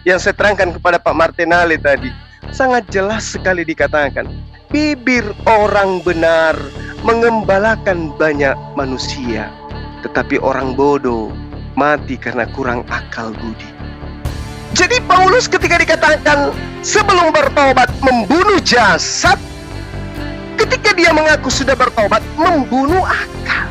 yang saya terangkan kepada Pak Martinale tadi, sangat jelas sekali dikatakan, bibir orang benar mengembalakan banyak manusia, tetapi orang bodoh mati karena kurang akal budi. Jadi Paulus ketika dikatakan sebelum bertobat membunuh jasad, ketika dia mengaku sudah bertobat membunuh akal.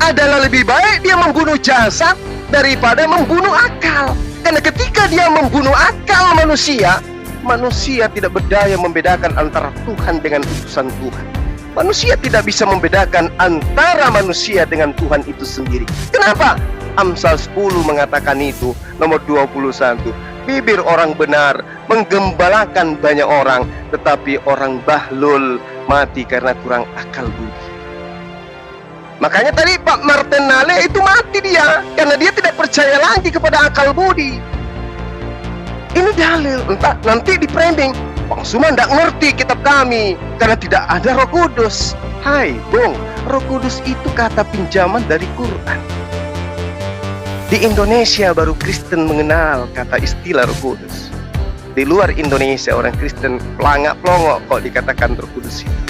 Adalah lebih baik dia membunuh jasad daripada membunuh akal. Karena ketika dia membunuh akal manusia, manusia tidak berdaya membedakan antara Tuhan dengan utusan Tuhan. Manusia tidak bisa membedakan antara manusia dengan Tuhan itu sendiri. Kenapa? Amsal 10 mengatakan itu, nomor 21. Bibir orang benar menggembalakan banyak orang, tetapi orang bahlul mati karena kurang akal budi. Makanya tadi Pak Martinale itu mati dia, karena dia tidak percaya lagi kepada akal budi. Ini dalil, entah nanti di framing, Bang Suma tidak ngerti kitab kami karena tidak ada Roh Kudus. Hai Bung, Roh Kudus itu kata pinjaman dari Quran. Di Indonesia baru Kristen mengenal kata istilah Roh Kudus. Di luar Indonesia orang Kristen pelangak-pelongok kok dikatakan Roh Kudus itu.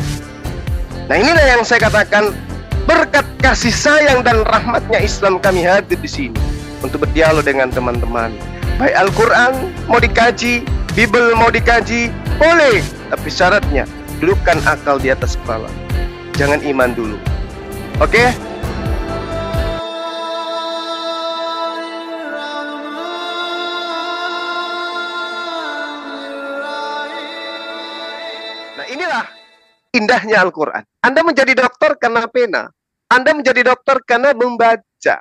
Nah inilah yang saya katakan, berkat kasih sayang dan rahmatnya Islam kami hadir di sini untuk berdialog dengan teman-teman. Baik Al-Quran mau dikaji, Bible mau dikaji, boleh. Tapi syaratnya, dudukkan akal di atas kepala. Jangan iman dulu. Oke? Nah inilah indahnya Al-Quran. Anda menjadi dokter karena pena. Anda menjadi dokter karena membaca.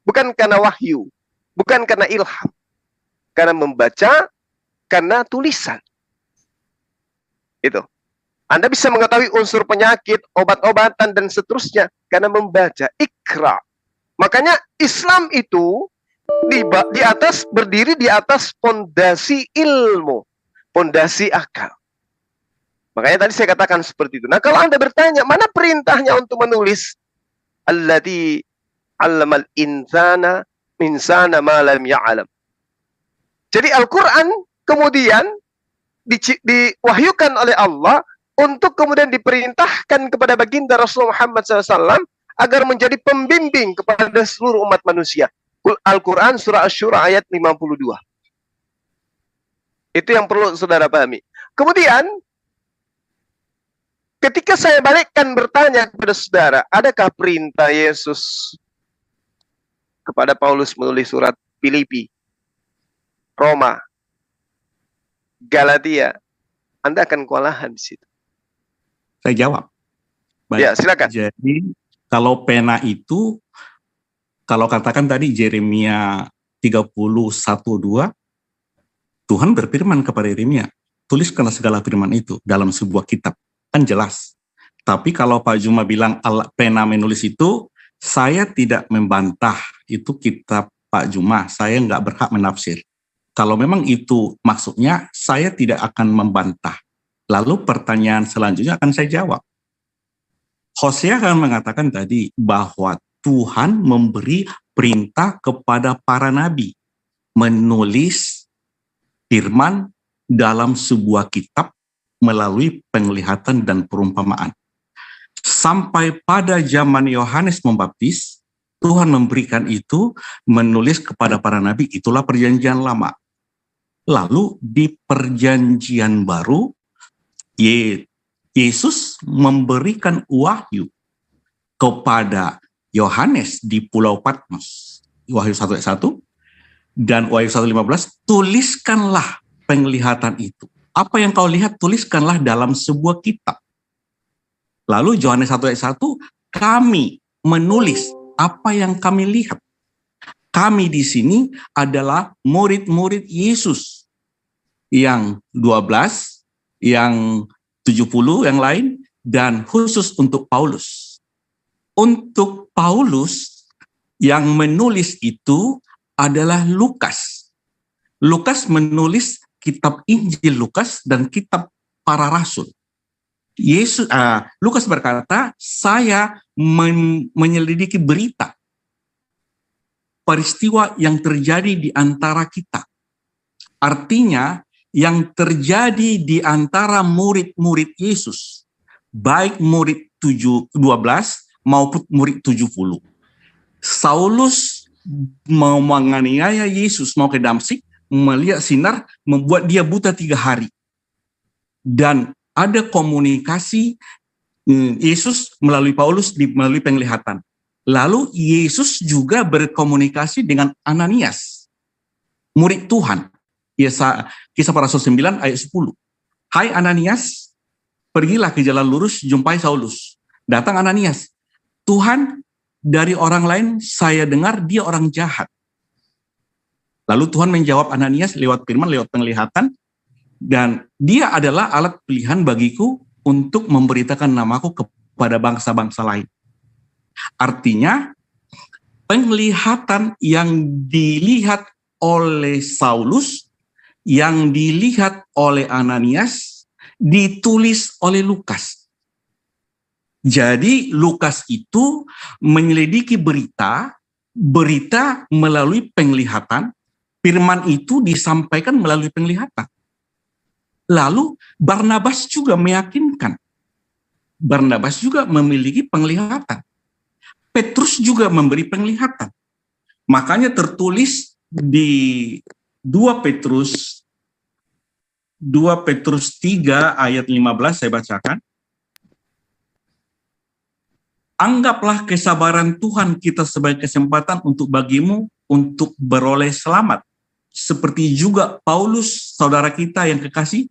Bukan karena wahyu. Bukan karena ilham. Karena membaca, karena tulisan. Itu. Anda bisa mengetahui unsur penyakit, obat-obatan, dan seterusnya. Karena membaca. Ikra. Makanya Islam itu berdiri di atas fondasi ilmu. Fondasi akal. Makanya tadi saya katakan seperti itu. Nah kalau Anda bertanya, mana perintahnya untuk menulis? Alladzi 'allamal insana ma lam ya'lam. Jadi Al-Quran kemudian diwahyukan oleh Allah untuk kemudian diperintahkan kepada baginda Rasulullah Muhammad SAW agar menjadi pembimbing kepada seluruh umat manusia. Al-Quran surah Asy-Syura ayat 52. Itu yang perlu saudara pahami. Kemudian ketika saya balikkan bertanya kepada saudara, adakah perintah Yesus kepada Paulus menulis surat Filipi, Roma, Galatia? Anda akan kewalahan di situ. Saya jawab. Baik. Ya, silakan. Jadi kalau pena itu, kalau katakan tadi Yeremia 31:2, Tuhan berfirman kepada Yeremia, tuliskanlah segala firman itu dalam sebuah kitab. Kan jelas. Tapi kalau Pak Juma bilang pena menulis itu, saya tidak membantah itu kitab Pak Juma. Saya nggak berhak menafsir. Kalau memang itu maksudnya, saya tidak akan membantah. Lalu pertanyaan selanjutnya akan saya jawab. Hosea akan mengatakan tadi bahwa Tuhan memberi perintah kepada para nabi menulis firman dalam sebuah kitab melalui penglihatan dan perumpamaan. Sampai pada zaman Yohanes Pembaptis, Tuhan memberikan itu menulis kepada para nabi, itulah perjanjian lama. Lalu di perjanjian baru, Yesus memberikan wahyu kepada Yohanes di Pulau Patmos. Wahyu 1 ayat 1 dan Wahyu 1:15, tuliskanlah penglihatan itu. Apa yang kau lihat, tuliskanlah dalam sebuah kitab. Lalu Yohanes 1 ayat 1, kami menulis apa yang kami lihat. Kami di sini adalah murid-murid Yesus. Yang 12, yang 70, yang lain, dan khusus untuk Paulus. Untuk Paulus, yang menulis itu adalah Lukas. Lukas menulis kitab Injil Lukas dan kitab para rasul. Lukas berkata, saya menyelidiki berita, peristiwa yang terjadi di antara kita. Artinya yang terjadi di antara murid-murid Yesus, baik murid 12 maupun murid 70. Saulus mau menganiaya Yesus, mau ke Damsik, melihat sinar, membuat dia buta 3 hari. Dan ada komunikasi Yesus melalui Paulus, melalui penglihatan. Lalu Yesus juga berkomunikasi dengan Ananias, murid Tuhan. Kisah Para Rasul 9 ayat 10. Hai Ananias, pergilah ke jalan lurus, jumpai Saulus. Datang Ananias. Tuhan, dari orang lain saya dengar dia orang jahat. Lalu Tuhan menjawab Ananias lewat firman, lewat penglihatan. Dan dia adalah alat pilihan bagiku untuk memberitakan namaku kepada bangsa-bangsa lain. Artinya, penglihatan yang dilihat oleh Saulus, yang dilihat oleh Ananias, ditulis oleh Lukas. Jadi Lukas itu menyelidiki berita melalui penglihatan, firman itu disampaikan melalui penglihatan. Lalu Barnabas juga meyakinkan. Barnabas juga memiliki penglihatan. Petrus juga memberi penglihatan. Makanya tertulis di 2 Petrus 3 ayat 15 saya bacakan. Anggaplah kesabaran Tuhan kita sebagai kesempatan untuk bagimu untuk beroleh selamat. Seperti juga Paulus, saudara kita yang kekasih,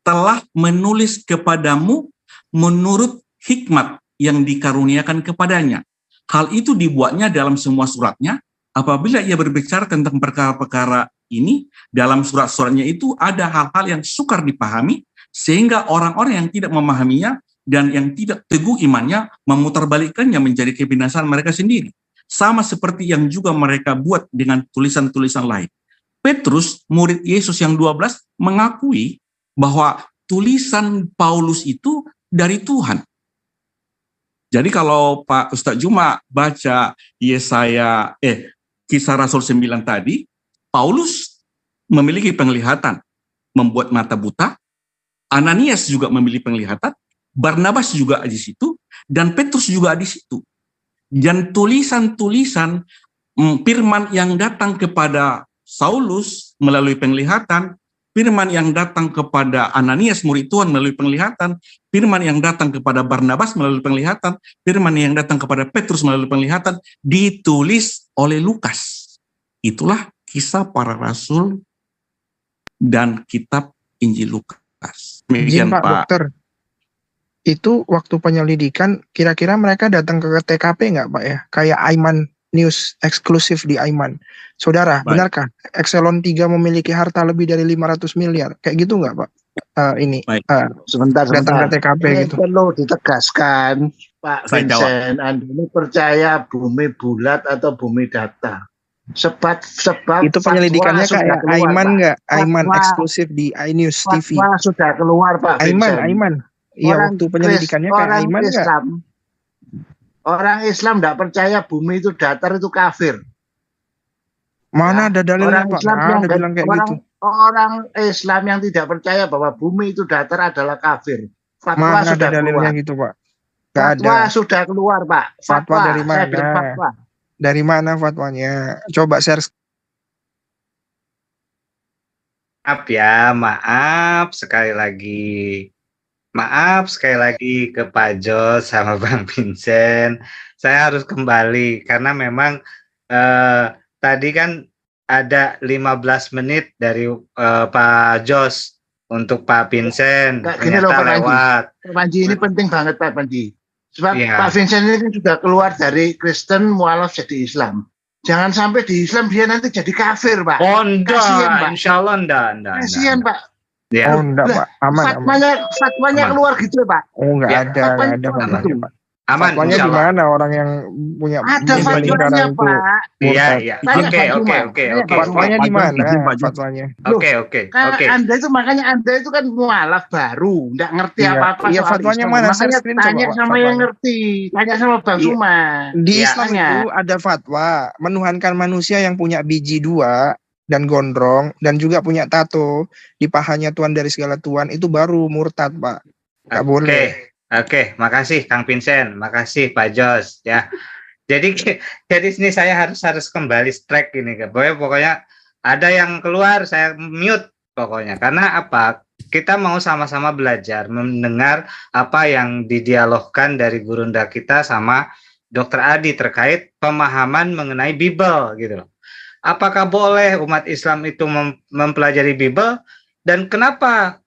telah menulis kepadamu menurut hikmat yang dikaruniakan kepadanya. Hal itu dibuatnya dalam semua suratnya. Apabila ia berbicara tentang perkara-perkara ini, dalam surat-suratnya itu ada hal-hal yang sukar dipahami, sehingga orang-orang yang tidak memahaminya dan yang tidak teguh imannya memutarbalikkannya menjadi kebinasaan mereka sendiri. Sama seperti yang juga mereka buat dengan tulisan-tulisan lain. Petrus, murid Yesus yang 12, mengakui bahwa tulisan Paulus itu dari Tuhan. Jadi kalau Pak Ustadz Juma baca Kisah Rasul 9 tadi, Paulus memiliki penglihatan, membuat mata buta, Ananias juga memiliki penglihatan, Barnabas juga di situ, dan Petrus juga di situ. Dan tulisan-tulisan firman yang datang kepada Saulus melalui penglihatan, firman yang datang kepada Ananias murid Tuhan melalui penglihatan, firman yang datang kepada Barnabas melalui penglihatan, firman yang datang kepada Petrus melalui penglihatan, ditulis oleh Lukas. Itulah Kisah Para Rasul dan kitab Injil Lukas. Izin Pak Dokter, itu waktu penyelidikan, kira-kira mereka datang ke TKP nggak Pak ya? Kayak Aiman News eksklusif di Aiman. Saudara, Baik. benarkah Exelon 3 memiliki harta lebih dari 500 miliar? Kayak gitu nggak Pak? Sebentar. Datang ke TKP Ini gitu. perlu ditegaskan, Pak Saya jawab. Vincent, Anda ini percaya bumi bulat atau bumi datar? Sebab Itu penyelidikannya fatwa sudah kayak keluar, Aiman Pak. nggak? Aiman Fatwa- eksklusif di iNews TV. Fatwa sudah keluar, Pak Vincent. Aiman. Iya, waktu penyelidikannya kayak Aiman nggak? Orang Islam tidak percaya bumi itu datar, itu kafir. Mana ada dalilnya Orang Pak? Islam Nggak yang ada bilang kayak gitu. Orang Islam yang tidak percaya bahwa bumi itu datar adalah kafir. Fatwa Mana ada sudah dalilnya keluar. gitu Pak? Nggak ada. Fatwa sudah keluar, Pak. Fatwa dari Saya bilang mana? fatwa. Dari mana fatwanya? Coba share. Maaf sekali lagi. Maaf sekali lagi ke Pak Jos sama Bang Vincent. Saya harus kembali karena memang tadi kan ada 15 menit dari Pak Jos untuk Pak Vincent. Kayak gini loh, Ternyata Pak Panji. lewat. Pak Panji, ini penting banget Pak Panji. Sebab Iya. Pak Vincent ini kan sudah keluar dari Kristen mualaf jadi Islam. Jangan sampai di Islam dia nanti jadi kafir, Pak. Oh, Kasihan, Pak. insya Allah enggak. Kasihan, Pak. Ya. Oh enggak Lah, Pak, aman. Fatwanya Aman. keluar gitu ya, Pak. Oh enggak Ya, ada fatwanya fatwanya gitu. Pak. Aman, Fatwanya insya di Allah. mana orang yang punya Ada punya fatwanya, lingkaran itu? Pak. Iya, murtad. iya. Tanya Oke, Pak oke, Juma. oke, Tanya oke. Pak Fatwanya di Pak Jos, mana? izin, Pak Jos. Fatwanya. Oke. Anda itu makanya Anda itu kan mualaf baru, nggak ngerti Iya. apa-apa Iya, soal fatwanya Islam. mana? Makanya Share screen coba, tanya Pak, sama fatwanya. yang ngerti, tanya sama Bang Iya. Suma. Di Iya. Islam Tanya. itu ada fatwa menuhankan manusia yang punya biji 2 dan gondrong dan juga punya tato di pahanya Tuhan dari segala Tuhan, itu baru murtad, Pak. Nggak boleh. Oke, makasih Kang Vincent, makasih Pak Jos ya. Jadi sini saya harus kembali strike ini, pokoknya ada yang keluar saya mute pokoknya, karena apa? Kita mau sama-sama belajar mendengar apa yang didialogkan dari gurunda kita sama Dr. Adi terkait pemahaman mengenai Bible gitu loh. Apakah boleh umat Islam itu mempelajari Bible, dan kenapa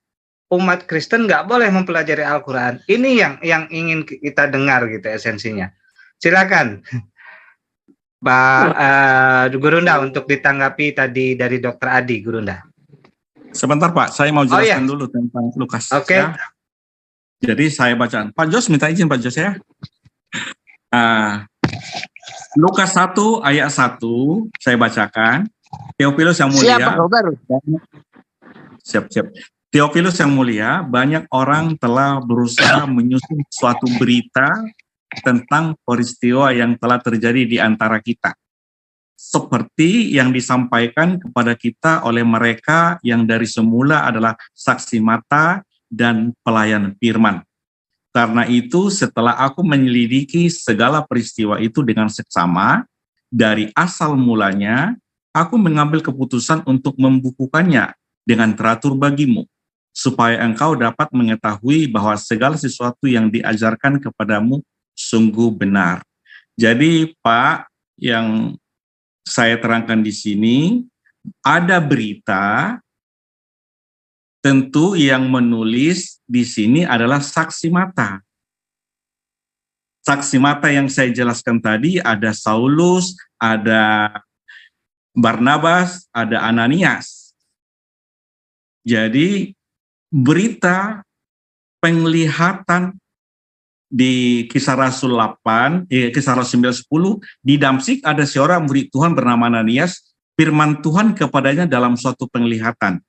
umat Kristen nggak boleh mempelajari Al-Quran? Ini yang ingin kita dengar gitu esensinya. Silakan Pak Gurunda untuk ditanggapi tadi dari Dr. Adi, Gurunda. Sebentar Pak, saya mau jelaskan dulu tentang Lukas. Oke. Ya. Jadi saya bacaan. Pak Jos minta izin Pak Jos ya. Lukas 1 ayat 1 saya bacakan. Theophilus yang mulia. Siapa Dokter? Siap. Theophilus yang mulia, banyak orang telah berusaha menyusun suatu berita tentang peristiwa yang telah terjadi di antara kita, seperti yang disampaikan kepada kita oleh mereka yang dari semula adalah saksi mata dan pelayan firman. Karena itu, setelah aku menyelidiki segala peristiwa itu dengan seksama, dari asal mulanya, aku mengambil keputusan untuk membukukannya dengan teratur bagimu, supaya engkau dapat mengetahui bahwa segala sesuatu yang diajarkan kepadamu sungguh benar. Jadi Pak, yang saya terangkan di sini, ada berita, tentu yang menulis di sini adalah saksi mata. Saksi mata yang saya jelaskan tadi ada Saulus, ada Barnabas, ada Ananias. Jadi berita penglihatan di Kisah Rasul 8, Kisah Rasul 9:10, di Damsyik ada seorang murid Tuhan bernama Ananias, firman Tuhan kepadanya dalam suatu penglihatan.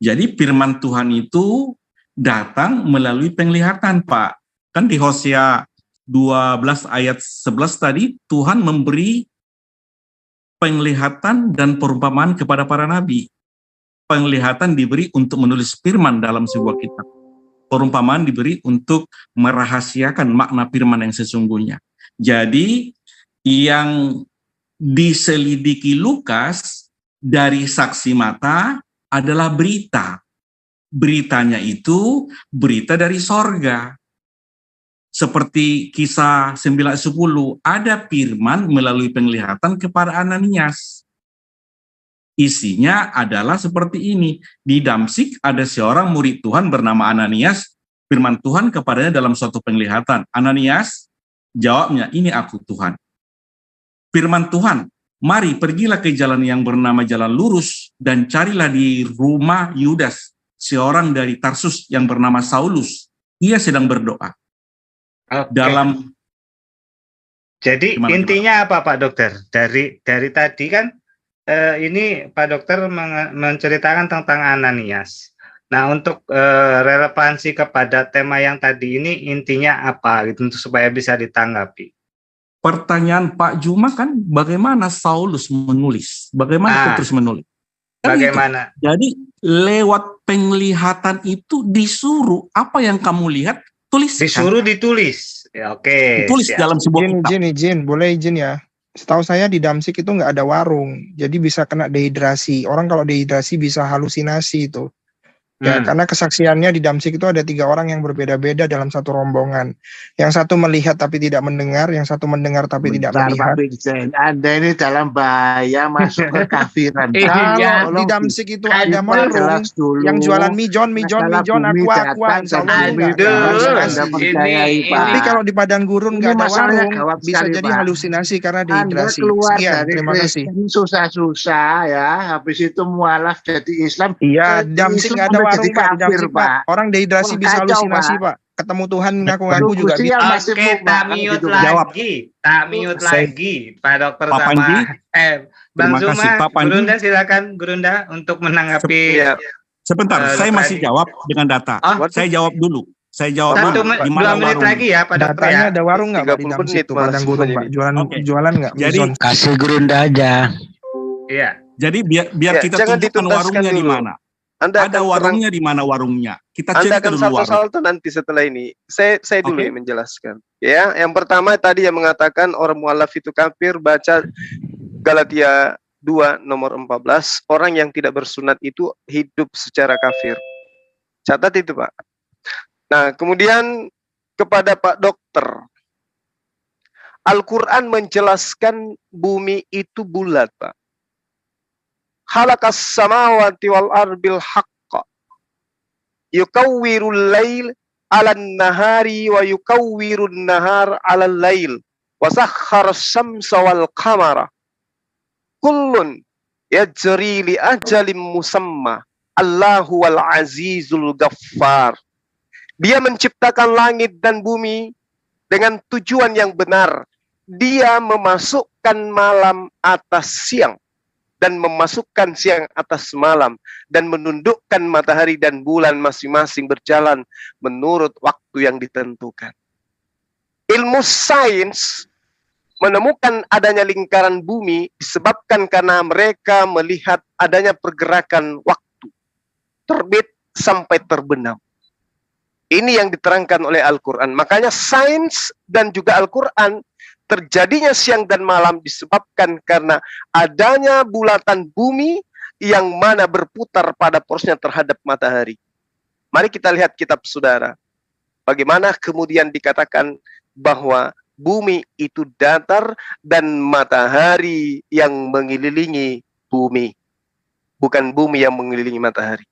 Jadi firman Tuhan itu datang melalui penglihatan, Pak. Kan di Hosea 12 ayat 11 tadi, Tuhan memberi penglihatan dan perumpamaan kepada para nabi. Penglihatan diberi untuk menulis firman dalam sebuah kitab. Perumpamaan diberi untuk merahasiakan makna firman yang sesungguhnya. Jadi yang diselidiki Lukas dari saksi mata adalah berita. Beritanya itu berita dari sorga. Seperti Kisah 9:10, ada firman melalui penglihatan kepada Ananias. Isinya adalah seperti ini. Di Damsyik ada seorang murid Tuhan bernama Ananias, firman Tuhan kepadanya dalam suatu penglihatan. Ananias, jawabnya, ini aku Tuhan. Firman Tuhan, mari pergilah ke jalan yang bernama jalan lurus dan carilah di rumah Yudas, seorang dari Tarsus yang bernama Saulus. Ia sedang berdoa. Jadi intinya apa Pak Dokter? Dari tadi kan ini Pak Dokter menceritakan tentang Ananias. Nah, untuk relevansi kepada tema yang tadi ini intinya apa gitu supaya bisa ditanggapi? Pertanyaan Pak Juma kan bagaimana Saulus menulis? Bagaimana Petrus menulis? Kan bagaimana? Itu. Jadi lewat penglihatan itu disuruh apa yang kamu lihat tuliskan. Disuruh ditulis. Ya, oke. Ditulis dalam sebuah kitab. Izin, boleh izin ya. Setahu saya di Damsyik itu nggak ada warung, jadi bisa kena dehidrasi. Orang kalau dehidrasi bisa halusinasi itu. Ya, karena kesaksiannya di Damsyik itu ada 3 orang yang berbeda-beda dalam satu rombongan. Yang satu melihat tapi tidak mendengar, yang satu mendengar tapi tidak melihat. Anda ini dalam bahaya masuk ke kafiran. Kalau di Damsyik itu ada warung yang jualan mijon, aku. Tapi kalau di Padang Gurun nggak ada warung, bisa jadi halusinasi karena dehidrasi. Sekian, terima kasih. Susah-susah ya, habis itu mualaf jadi Islam. Iya, Damsyik nggak ada warung Pak, di Damsyik Pak. Orang dehidrasi bisa halusinasi Pak. Ketemu Tuhan ngaku-ngaku juga bisa. Oke, tak mute lagi Pak Dokter sama Bang Zuma. Gurunda silakan Gurunda untuk menanggapi. Sebentar, saya masih jawab dengan data. Saya jawab dulu. Satu 2 menit lagi ya Pak Dokter. Datanya ada warung nggak Pak di Damsyik itu? Padang Gurun Pak, jualan nggak? Jadi kasih Gurunda aja. Iya. Jadi biar Ya, kita jangan tunjukkan dituntaskan warungnya di dulu. mana. Anda Ada akan warungnya di mana warungnya. Kita Anda cerita akan dulu warung. salto-salto nanti setelah ini. Saya dulu Oke. yang menjelaskan. Ya, yang pertama tadi yang mengatakan orang mualaf itu kafir, baca Galatia 2 nomor 14, orang yang tidak bersunat itu hidup secara kafir. Catat itu, Pak. Nah, kemudian kepada Pak Dokter, Al-Quran menjelaskan bumi itu bulat, Pak. Khalaqas samawati wal arbil haqqa. Yukawwirul lail 'alan nahari wa yukawwirun nahar 'alal lail. Wa sakhkharas syamsa wal qamara. Kullun yajri li ajalim musamma. Allahu wal azizul ghaffar. Dia menciptakan langit dan bumi dengan tujuan yang benar. Dia memasukkan malam atas siang dan memasukkan siang atas malam dan menundukkan matahari dan bulan masing-masing berjalan menurut waktu yang ditentukan. Ilmu sains menemukan adanya lingkaran bumi disebabkan karena mereka melihat adanya pergerakan waktu terbit sampai terbenam. Ini yang diterangkan oleh Al-Quran. Makanya sains dan juga Al-Quran, terjadinya siang dan malam disebabkan karena adanya bulatan bumi yang mana berputar pada porosnya terhadap matahari. Mari kita lihat kitab saudara. Bagaimana kemudian dikatakan bahwa bumi itu datar dan matahari yang mengelilingi bumi. Bukan bumi yang mengelilingi matahari.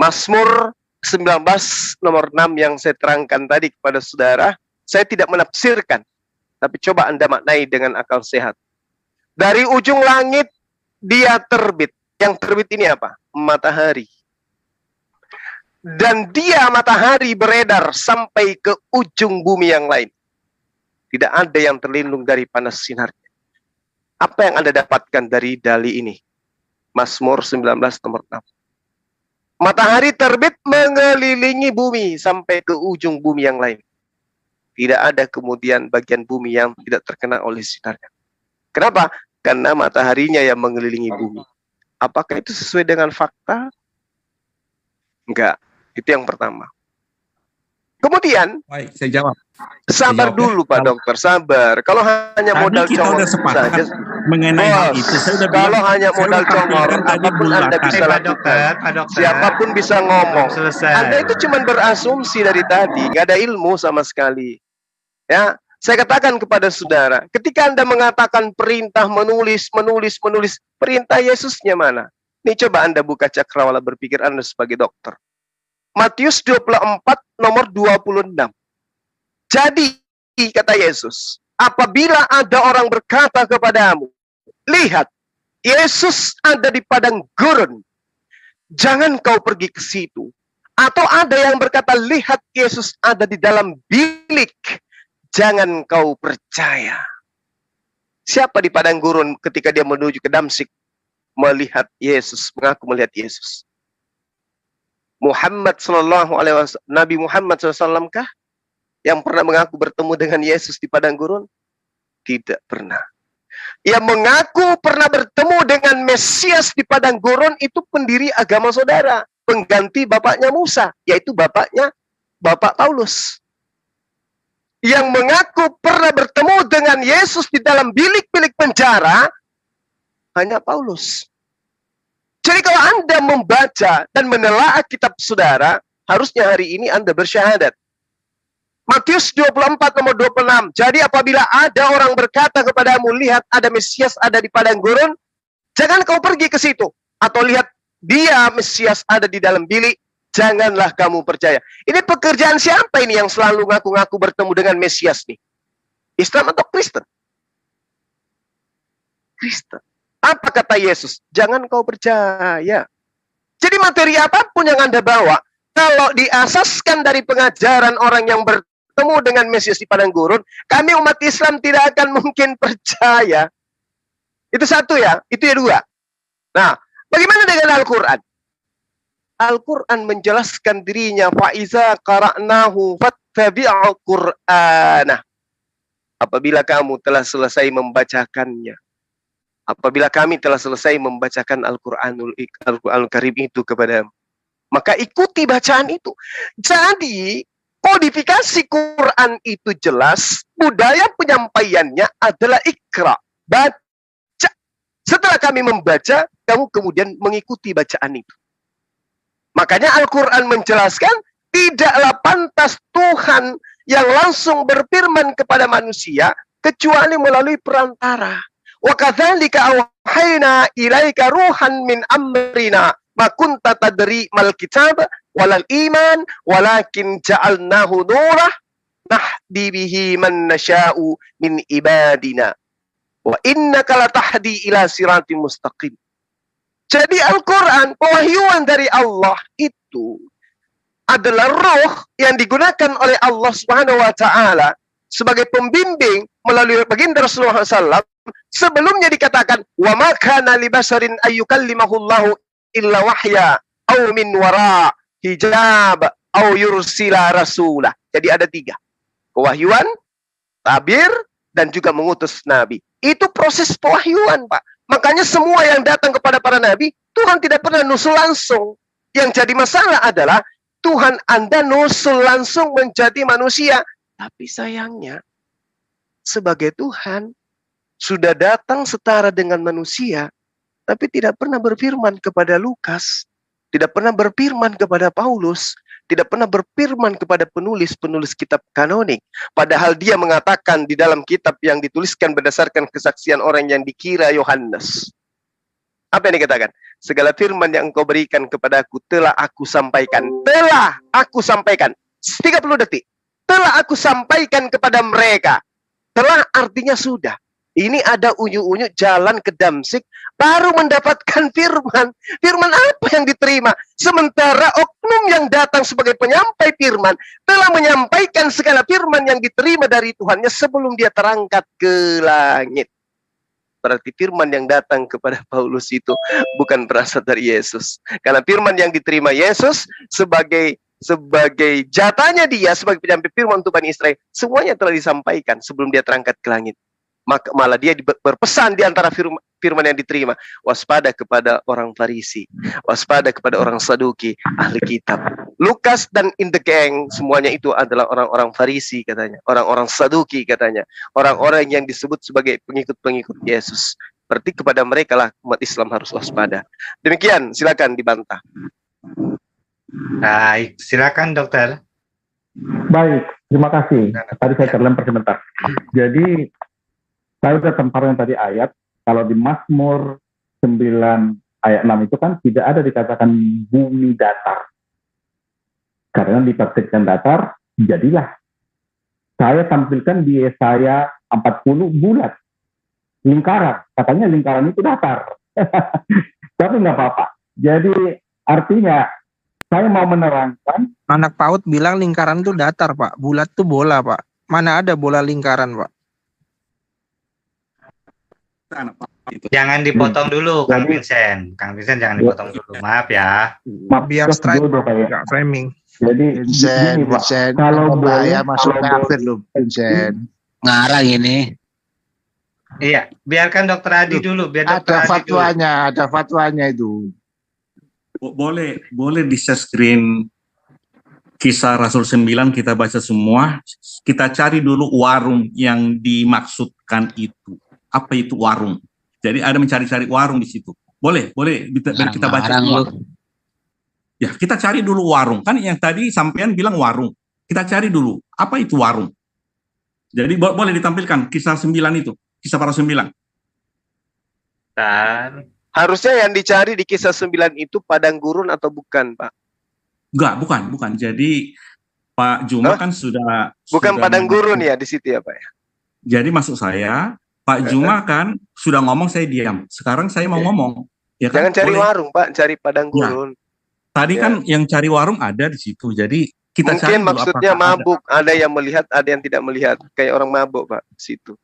Mazmur 19 nomor 6 yang saya terangkan tadi kepada saudara, saya tidak menafsirkan, tapi coba Anda maknai dengan akal sehat. Dari ujung langit dia terbit. Yang terbit ini apa? Matahari. Dan dia matahari beredar sampai ke ujung bumi yang lain. Tidak ada yang terlindung dari panas sinarnya. Apa yang Anda dapatkan dari dali ini? Mazmur 19 nomor 6. Matahari terbit mengelilingi bumi sampai ke ujung bumi yang lain. Tidak ada kemudian bagian bumi yang tidak terkena oleh sinarnya. Kenapa? Karena mataharinya yang mengelilingi bumi. Apakah itu sesuai dengan fakta? Enggak. Itu yang pertama. Kemudian, Baik, saya jawab. sabar dulu Pak Dokter, sabar. Kalau hanya Tadi modal kita congor udah sepakat saja, mengenai hal Bos, itu. Saya udah kalau bilang, hanya saya modal udah congor, tampilkan tadi apapun Anda bulatan. bisa Pak lakukan. Dokter, Pak Dokter. Siapapun bisa ngomong. Belum selesai. Anda itu cuma berasumsi dari tadi, nggak ada ilmu sama sekali. Ya, saya katakan kepada saudara, ketika Anda mengatakan perintah menulis, perintah Yesusnya mana? Ini coba Anda buka cakrawala berpikir Anda sebagai dokter. Matius 24 nomor 26. Jadi, kata Yesus, apabila ada orang berkata kepadamu, lihat, Yesus ada di padang gurun, jangan kau pergi ke situ. Atau ada yang berkata, lihat, Yesus ada di dalam bilik, jangan kau percaya. Siapa di padang gurun ketika dia menuju ke Damsyik melihat Yesus, mengaku melihat Yesus? Muhammad sallallahu alaihi wasallam, Nabi Muhammad SAW kah yang pernah mengaku bertemu dengan Yesus di padang gurun? Tidak pernah. Yang mengaku pernah bertemu dengan Mesias di padang gurun itu pendiri agama saudara, pengganti bapaknya Musa, yaitu Bapak Paulus. Yang mengaku pernah bertemu dengan Yesus di dalam bilik-bilik penjara hanya Paulus. Jadi kalau Anda membaca dan menelaah kitab saudara, harusnya hari ini Anda bersyahadat. Matius 24 nomor 26. Jadi apabila ada orang berkata kepadamu, lihat ada Mesias ada di padang gurun, jangan kau pergi ke situ. Atau lihat dia Mesias ada di dalam bilik, janganlah kamu percaya. Ini pekerjaan siapa ini yang selalu ngaku-ngaku bertemu dengan Mesias nih? Islam atau Kristen? Kristen. Apa kata Yesus? Jangan kau percaya. Jadi materi apapun yang Anda bawa, kalau diasaskan dari pengajaran orang yang bertemu dengan Mesias di padang gurun, kami umat Islam tidak akan mungkin percaya. Itu satu ya, itu ya dua. Nah, bagaimana dengan Al-Quran? Al-Quran menjelaskan dirinya, fa'iza qara'nahu fattabi'u qur'anah. Apabila kamu telah selesai membacakannya, apabila kami telah selesai membacakan Al-Qur'anul Karim itu kepadamu, maka ikuti bacaan itu. Jadi kodifikasi Quran itu jelas, budaya penyampaiannya adalah ikra, baca. Setelah kami membaca, kamu kemudian mengikuti bacaan itu. Makanya Al-Quran menjelaskan, tidaklah pantas Tuhan yang langsung berfirman kepada manusia kecuali melalui perantara. Wa kadzalika auhayna ilaika ruhan min amrina ma kunta tadri mal kitab walal iman walakin ja'alnahu nurah nahdi bihi man nasha'u min ibadina wa innaka latahdi ila siratim mustaqim. Jadi Al-Quran, pewahyuan dari Allah itu adalah roh yang digunakan oleh Allah Subhanahu wa taala sebagai pembimbing melalui baginda Rasulullah SAW. Sebelumnya dikatakan, wa ma kana li basarin ayyukallimahullahu illa wahya aw min wara hijab aw yursila rasulah. Jadi ada 3. Pewahyuan, tabir, dan juga mengutus nabi. Itu proses pewahyuan, Pak. Makanya semua yang datang kepada para nabi, Tuhan tidak pernah nusul langsung. Yang jadi masalah adalah Tuhan Anda nusul langsung menjadi manusia. Tapi sayangnya, sebagai Tuhan, sudah datang setara dengan manusia, tapi tidak pernah berfirman kepada Lukas, tidak pernah berfirman kepada Paulus, tidak pernah berfirman kepada penulis-penulis kitab kanonik. Padahal dia mengatakan di dalam kitab yang dituliskan berdasarkan kesaksian orang yang dikira Yohanes. Apa yang dikatakan? Segala firman yang engkau berikan kepadaku telah aku sampaikan. Telah aku sampaikan. 30 detik. Telah aku sampaikan kepada mereka. Telah artinya sudah. Ini ada unyu-unyu jalan ke Damsyik, baru mendapatkan firman. Firman apa yang diterima? Sementara oknum yang datang sebagai penyampai firman telah menyampaikan segala firman yang diterima dari Tuhannya sebelum dia terangkat ke langit. Berarti firman yang datang kepada Paulus itu bukan berasal dari Yesus. Karena firman yang diterima Yesus sebagai jatahnya dia sebagai penyampai firman untuk Bani Israel, semuanya telah disampaikan sebelum dia terangkat ke langit. Maka malah dia berpesan di antara firman yang diterima, waspada kepada orang Farisi, waspada kepada orang Saduki, ahli kitab. Lukas dan in the gang semuanya itu adalah orang-orang Farisi katanya, orang-orang Saduki katanya, orang-orang yang disebut sebagai pengikut-pengikut Yesus. Berarti kepada mereka lah umat Islam harus waspada. Demikian, silakan dibantah. Baik, silakan dokter. Baik, terima kasih. Tadi saya terlempar sebentar. Jadi saya sudah tempatkan tadi ayat, kalau di Mazmur 9 ayat 6 itu kan tidak ada dikatakan bumi datar. Karena ditafsirkan datar, jadilah. Saya tampilkan di Yesaya 40 bulat. Lingkaran, katanya lingkaran itu datar. Tapi nggak apa-apa. Jadi artinya, saya mau menerangkan. Anak PAUD bilang lingkaran itu datar, Pak. Bulat itu bola, Pak. Mana ada bola lingkaran, Pak? Jangan dipotong dulu, Kang Vincent. Kang Vincent jangan dipotong dulu. Maaf ya. Biar straight, nggak framing. Jadi Vincent, kalau bahaya masuk kalau kafir loh, Vincent. Ngarang ini. Iya, biarkan dokter Adi dulu. Biar dokter Ada Adi dulu. ada fatwanya itu. Boleh di share screen Kisah Rasul 9 kita baca semua. Kita cari dulu warung yang dimaksudkan itu. Apa itu warung? Jadi ada mencari-cari warung di situ. Boleh kita baca semua. Ya, kita cari dulu warung. Kan yang tadi sampean bilang warung. Kita cari dulu, apa itu warung? Jadi boleh ditampilkan Kisah 9 itu, Kisah para 9. Dan Harusnya yang dicari di Kisah 9 itu padang gurun atau bukan, Pak? Enggak, bukan. Jadi Pak Juma kan sudah Bukan padang gurun ya di situ ya, Pak ya? Jadi maksud saya, Pak Juma kan sudah ngomong, saya diam. Sekarang saya mau ngomong. Ya kan? Jangan cari Boleh. warung, Pak, cari padang gurun. Tadi Ya. kan yang cari warung ada di situ. Jadi kita cari Mungkin dulu maksudnya apakah mabuk, ada yang melihat, ada yang tidak melihat. Kayak orang mabuk, Pak, di situ.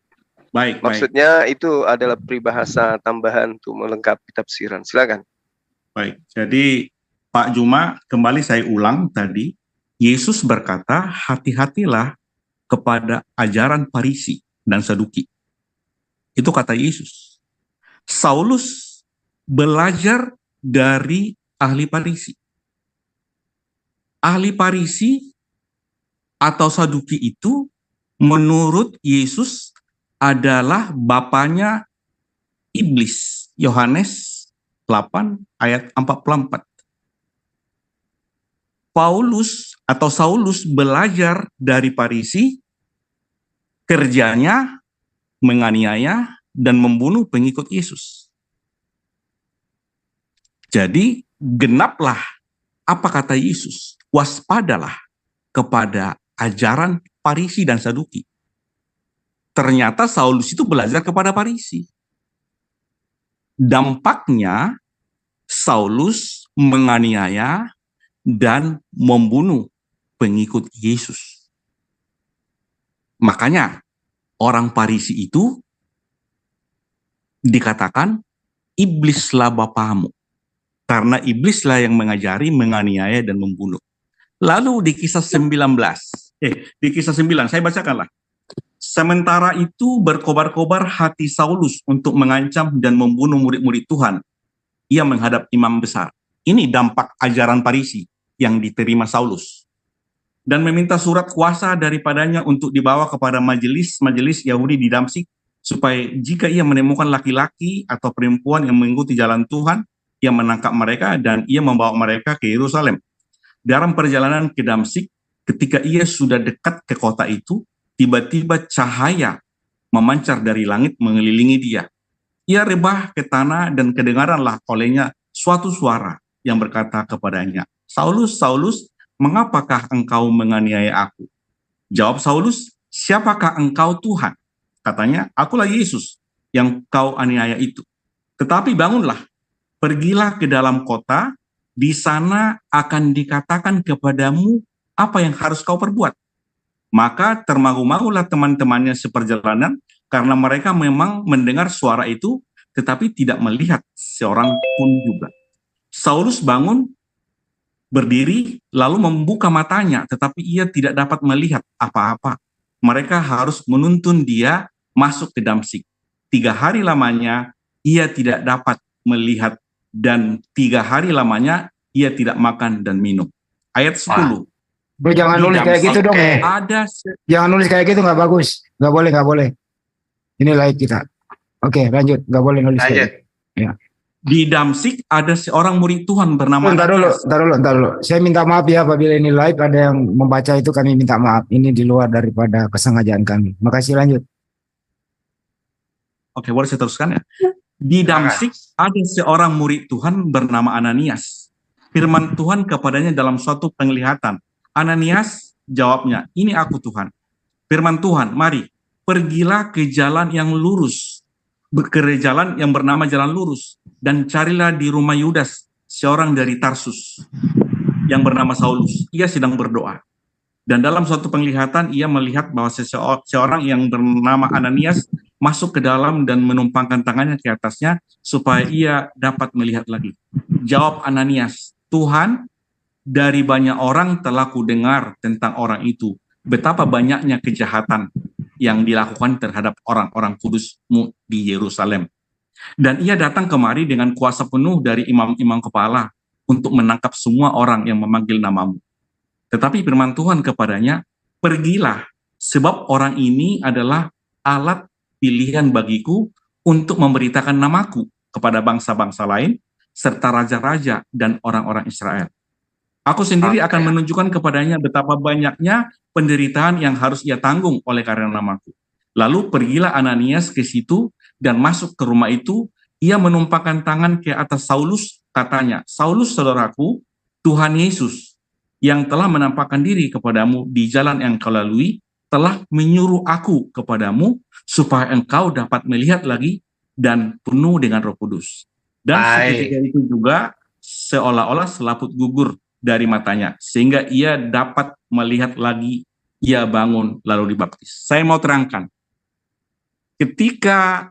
Baik. Maksudnya itu adalah peribahasa tambahan untuk melengkapi tafsiran. Silakan. Baik. Jadi Pak Juma, kembali saya ulang tadi, Yesus berkata, hati-hatilah kepada ajaran Farisi dan Saduki. Itu kata Yesus. Saulus belajar dari ahli Farisi. Ahli Farisi atau Saduki itu menurut Yesus adalah bapaknya iblis. Yohanes 8 ayat 44. Saulus belajar dari Farisi, kerjanya menganiaya dan membunuh pengikut Yesus. Jadi genaplah apa kata Yesus, waspadalah kepada ajaran Farisi dan Saduki. Ternyata Saulus itu belajar kepada Farisi. Dampaknya Saulus menganiaya dan membunuh pengikut Yesus. Makanya orang Farisi itu dikatakan iblislah bapamu. Karena iblislah yang mengajari, menganiaya, dan membunuh. Lalu di kisah 9, saya bacakanlah. Sementara itu berkobar-kobar hati Saulus untuk mengancam dan membunuh murid-murid Tuhan. Ia menghadap imam besar. Ini dampak ajaran Farisi yang diterima Saulus. Dan meminta surat kuasa daripadanya untuk dibawa kepada majelis Yahudi di Damsyik, supaya jika ia menemukan laki-laki atau perempuan yang mengikuti jalan Tuhan, ia menangkap mereka dan ia membawa mereka ke Yerusalem. Dalam perjalanan ke Damsyik, ketika ia sudah dekat ke kota itu, tiba-tiba cahaya memancar dari langit mengelilingi dia. Ia rebah ke tanah dan kedengaranlah olehnya suatu suara yang berkata kepadanya, Saulus, Saulus, mengapakah engkau menganiaya aku? Jawab Saulus, siapakah engkau Tuhan? Katanya, akulah Yesus yang kau aniaya itu. Tetapi bangunlah, pergilah ke dalam kota, di sana akan dikatakan kepadamu apa yang harus kau perbuat. Maka termangu-mangulah teman-temannya seperjalanan, karena mereka memang mendengar suara itu, tetapi tidak melihat seorang pun juga. Saulus bangun, berdiri, lalu membuka matanya, tetapi ia tidak dapat melihat apa-apa. Mereka harus menuntun dia masuk ke Damsyik. 3 hari lamanya ia tidak dapat melihat, dan 3 hari lamanya ia tidak makan dan minum. Ayat 10. Bro, jangan nulis kayak gitu dong ya. Jangan nulis kayak gitu, nggak bagus. Nggak boleh. Ini live kita. Oke, lanjut. Nggak boleh nulis kayak gitu. Ya. Di Damsyik ada seorang murid Tuhan bernama Bentar dulu. Saya minta maaf ya apabila ini live ada yang membaca itu, kami minta maaf. Ini di luar daripada kesengajaan kami. Makasih, lanjut. Oke, boleh saya teruskan ya. Di Damsyik ada seorang murid Tuhan bernama Ananias. Firman Tuhan kepadanya dalam suatu penglihatan. Ananias, jawabnya, ini aku Tuhan. Firman Tuhan, mari, pergilah ke jalan yang lurus, ke jalan yang bernama jalan lurus, dan carilah di rumah Yudas, seorang dari Tarsus, yang bernama Saulus. Ia sedang berdoa. Dan dalam suatu penglihatan, ia melihat bahwa seorang yang bernama Ananias masuk ke dalam dan menumpangkan tangannya ke atasnya, supaya ia dapat melihat lagi. Jawab Ananias, Tuhan, dari banyak orang telah kudengar tentang orang itu, betapa banyaknya kejahatan yang dilakukan terhadap orang-orang kudus-Mu di Yerusalem. Dan ia datang kemari dengan kuasa penuh dari imam-imam kepala untuk menangkap semua orang yang memanggil namamu. Tetapi firman Tuhan kepadanya, pergilah, sebab orang ini adalah alat pilihan bagiku untuk memberitakan namaku kepada bangsa-bangsa lain, serta raja-raja dan orang-orang Israel. Aku sendiri akan menunjukkan kepadanya betapa banyaknya penderitaan yang harus ia tanggung oleh karena namaku. Lalu pergilah Ananias ke situ dan masuk ke rumah itu. Ia menumpangkan tangan ke atas Saulus, katanya, Saulus saudaraku, Tuhan Yesus yang telah menampakkan diri kepadamu di jalan yang kau lalui, telah menyuruh aku kepadamu supaya engkau dapat melihat lagi dan penuh dengan Roh Kudus. Dan seketika itu juga seolah-olah selaput gugur dari matanya, sehingga ia dapat melihat lagi. Ia bangun lalu dibaptis. Saya mau terangkan, ketika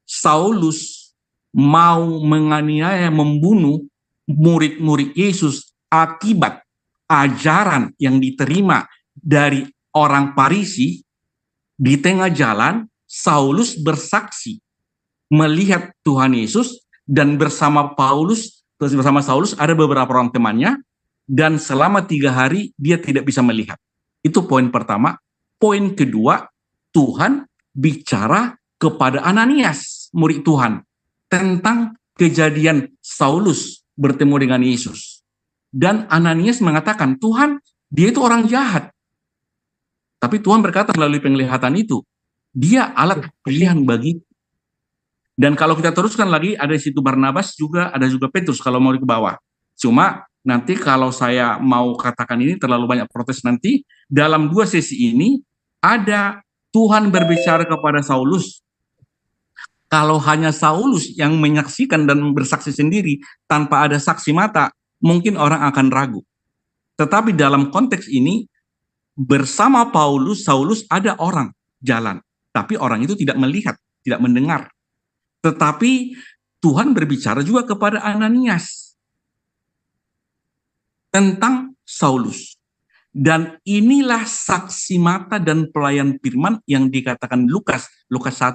Saulus mau menganiaya, membunuh murid-murid Yesus akibat ajaran yang diterima dari orang Farisi, di tengah jalan Saulus bersaksi melihat Tuhan Yesus, dan bersama Saulus ada beberapa orang temannya, dan selama 3 hari dia tidak bisa melihat. Itu poin pertama. Poin kedua, Tuhan bicara kepada Ananias, murid Tuhan, tentang kejadian Saulus bertemu dengan Yesus. Dan Ananias mengatakan, Tuhan, dia itu orang jahat. Tapi Tuhan berkata melalui penglihatan itu, dia alat pilihan bagi. Dan kalau kita teruskan lagi, ada di situ Barnabas juga, ada juga Petrus kalau mau ke bawah. Cuma nanti kalau saya mau katakan ini terlalu banyak protes nanti, dalam 2 sesi ini ada Tuhan berbicara kepada Saulus. Kalau hanya Saulus yang menyaksikan dan bersaksi sendiri tanpa ada saksi mata, mungkin orang akan ragu. Tetapi dalam konteks ini, bersama Saulus ada orang jalan. Tapi orang itu tidak melihat, tidak mendengar. Tetapi Tuhan berbicara juga kepada Ananias tentang Saulus. Dan inilah saksi mata dan pelayan firman yang dikatakan Lukas 1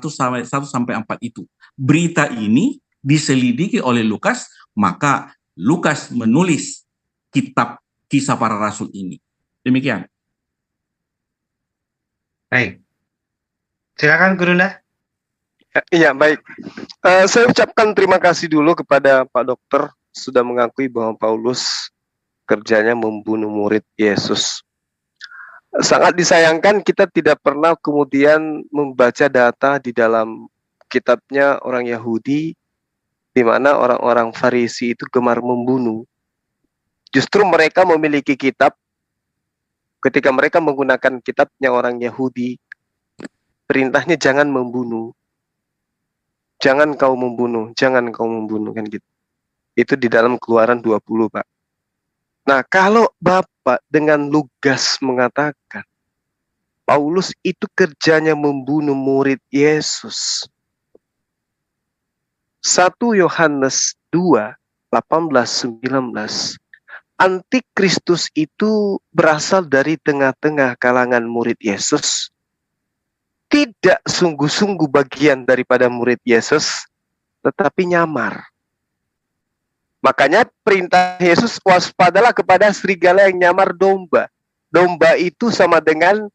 sampai 4 itu. Berita ini diselidiki oleh Lukas, maka Lukas menulis kitab Kisah Para Rasul ini. Demikian. Baik. Silakan Gurunda. Iya, baik. Saya ucapkan terima kasih dulu kepada Pak Dokter sudah mengakui bahwa Paulus kerjanya membunuh murid Yesus. Sangat disayangkan kita tidak pernah kemudian membaca data di dalam kitabnya orang Yahudi, di mana orang-orang Farisi itu gemar membunuh. Justru mereka memiliki kitab, ketika mereka menggunakan kitabnya orang Yahudi, perintahnya jangan membunuh. Jangan kau membunuh, jangan kau membunuh, kan gitu. Itu di dalam Keluaran 20, Pak. Nah, kalau Bapak dengan lugas mengatakan Paulus itu kerjanya membunuh murid Yesus. 1 Yohanes 2, 18-19. Antikristus itu berasal dari tengah-tengah kalangan murid Yesus. Tidak sungguh-sungguh bagian daripada murid Yesus, tetapi nyamar. Makanya perintah Yesus, waspadalah kepada serigala yang nyamar domba. Domba itu sama dengan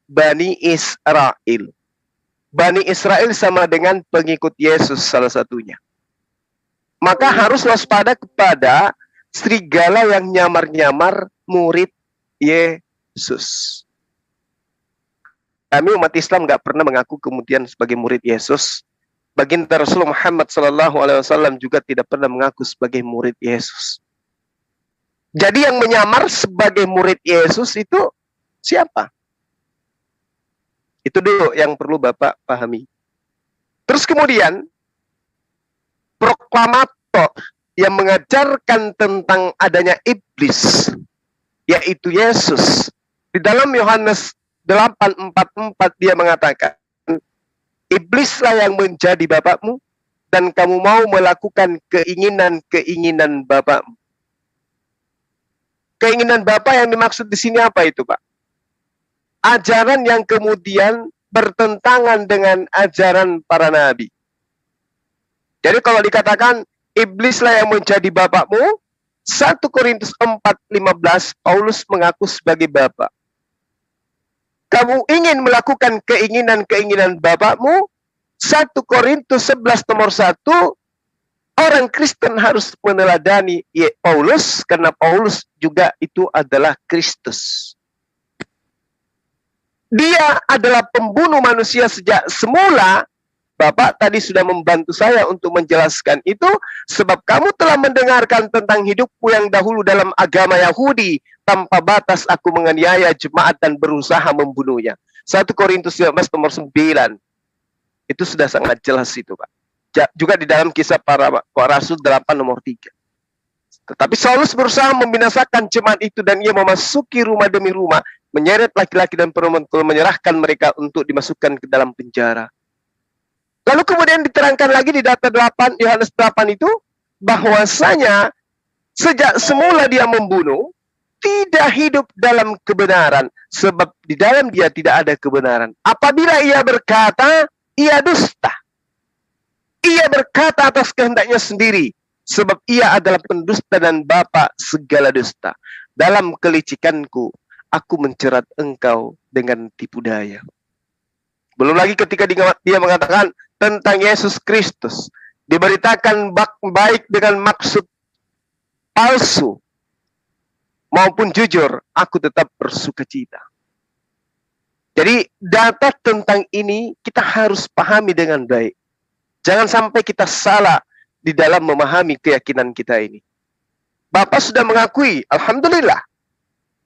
Bani Israel. Bani Israel sama dengan pengikut Yesus salah satunya. Maka harus waspada kepada serigala yang nyamar-nyamar murid Yesus. Kami umat Islam nggak pernah mengaku kemudian sebagai murid Yesus. Baginda Rasulullah Muhammad SAW juga tidak pernah mengaku sebagai murid Yesus. Jadi yang menyamar sebagai murid Yesus itu siapa? Itu dulu yang perlu Bapak pahami. Terus kemudian, proklamator yang mengajarkan tentang adanya iblis, yaitu Yesus. Di dalam Yohanes 8:44 dia mengatakan, iblislah yang menjadi bapakmu, dan kamu mau melakukan keinginan-keinginan bapakmu. Keinginan bapak yang dimaksud di sini apa itu, Pak? Ajaran yang kemudian bertentangan dengan ajaran para nabi. Jadi kalau dikatakan iblislah yang menjadi bapakmu, 1 Korintus 4:15 Paulus mengaku sebagai bapak. Kamu ingin melakukan keinginan-keinginan bapakmu, 1 Korintus 11 nomor 1, orang Kristen harus meneladani Paulus, karena Paulus juga itu adalah Kristus. Dia adalah pembunuh manusia sejak semula. Bapak tadi sudah membantu saya untuk menjelaskan itu, sebab kamu telah mendengarkan tentang hidupku yang dahulu dalam agama Yahudi. Tanpa batas aku menganiaya jemaat dan berusaha membunuhnya. 1 Korintus 15 nomor 9. Itu sudah sangat jelas itu, Pak. Juga di dalam Kisah Para Rasul 8 nomor 3. Tetapi Saulus berusaha membinasakan jemaat itu, dan ia memasuki rumah demi rumah, menyeret laki-laki dan perempuan, menyerahkan mereka untuk dimasukkan ke dalam penjara. Lalu kemudian diterangkan lagi di data 8, Yohanes 8 itu, bahwasanya sejak semula dia membunuh, tidak hidup dalam kebenaran, sebab di dalam dia tidak ada kebenaran. Apabila ia berkata, ia dusta. Ia berkata atas kehendaknya sendiri, sebab ia adalah pendusta dan bapa segala dusta. Dalam kelicikanku, aku mencerat engkau dengan tipu daya. Belum lagi ketika dia mengatakan tentang Yesus Kristus, diberitakan baik dengan maksud palsu maupun jujur, aku tetap bersukacita. Jadi data tentang ini kita harus pahami dengan baik. Jangan sampai kita salah di dalam memahami keyakinan kita ini. Bapak sudah mengakui, alhamdulillah,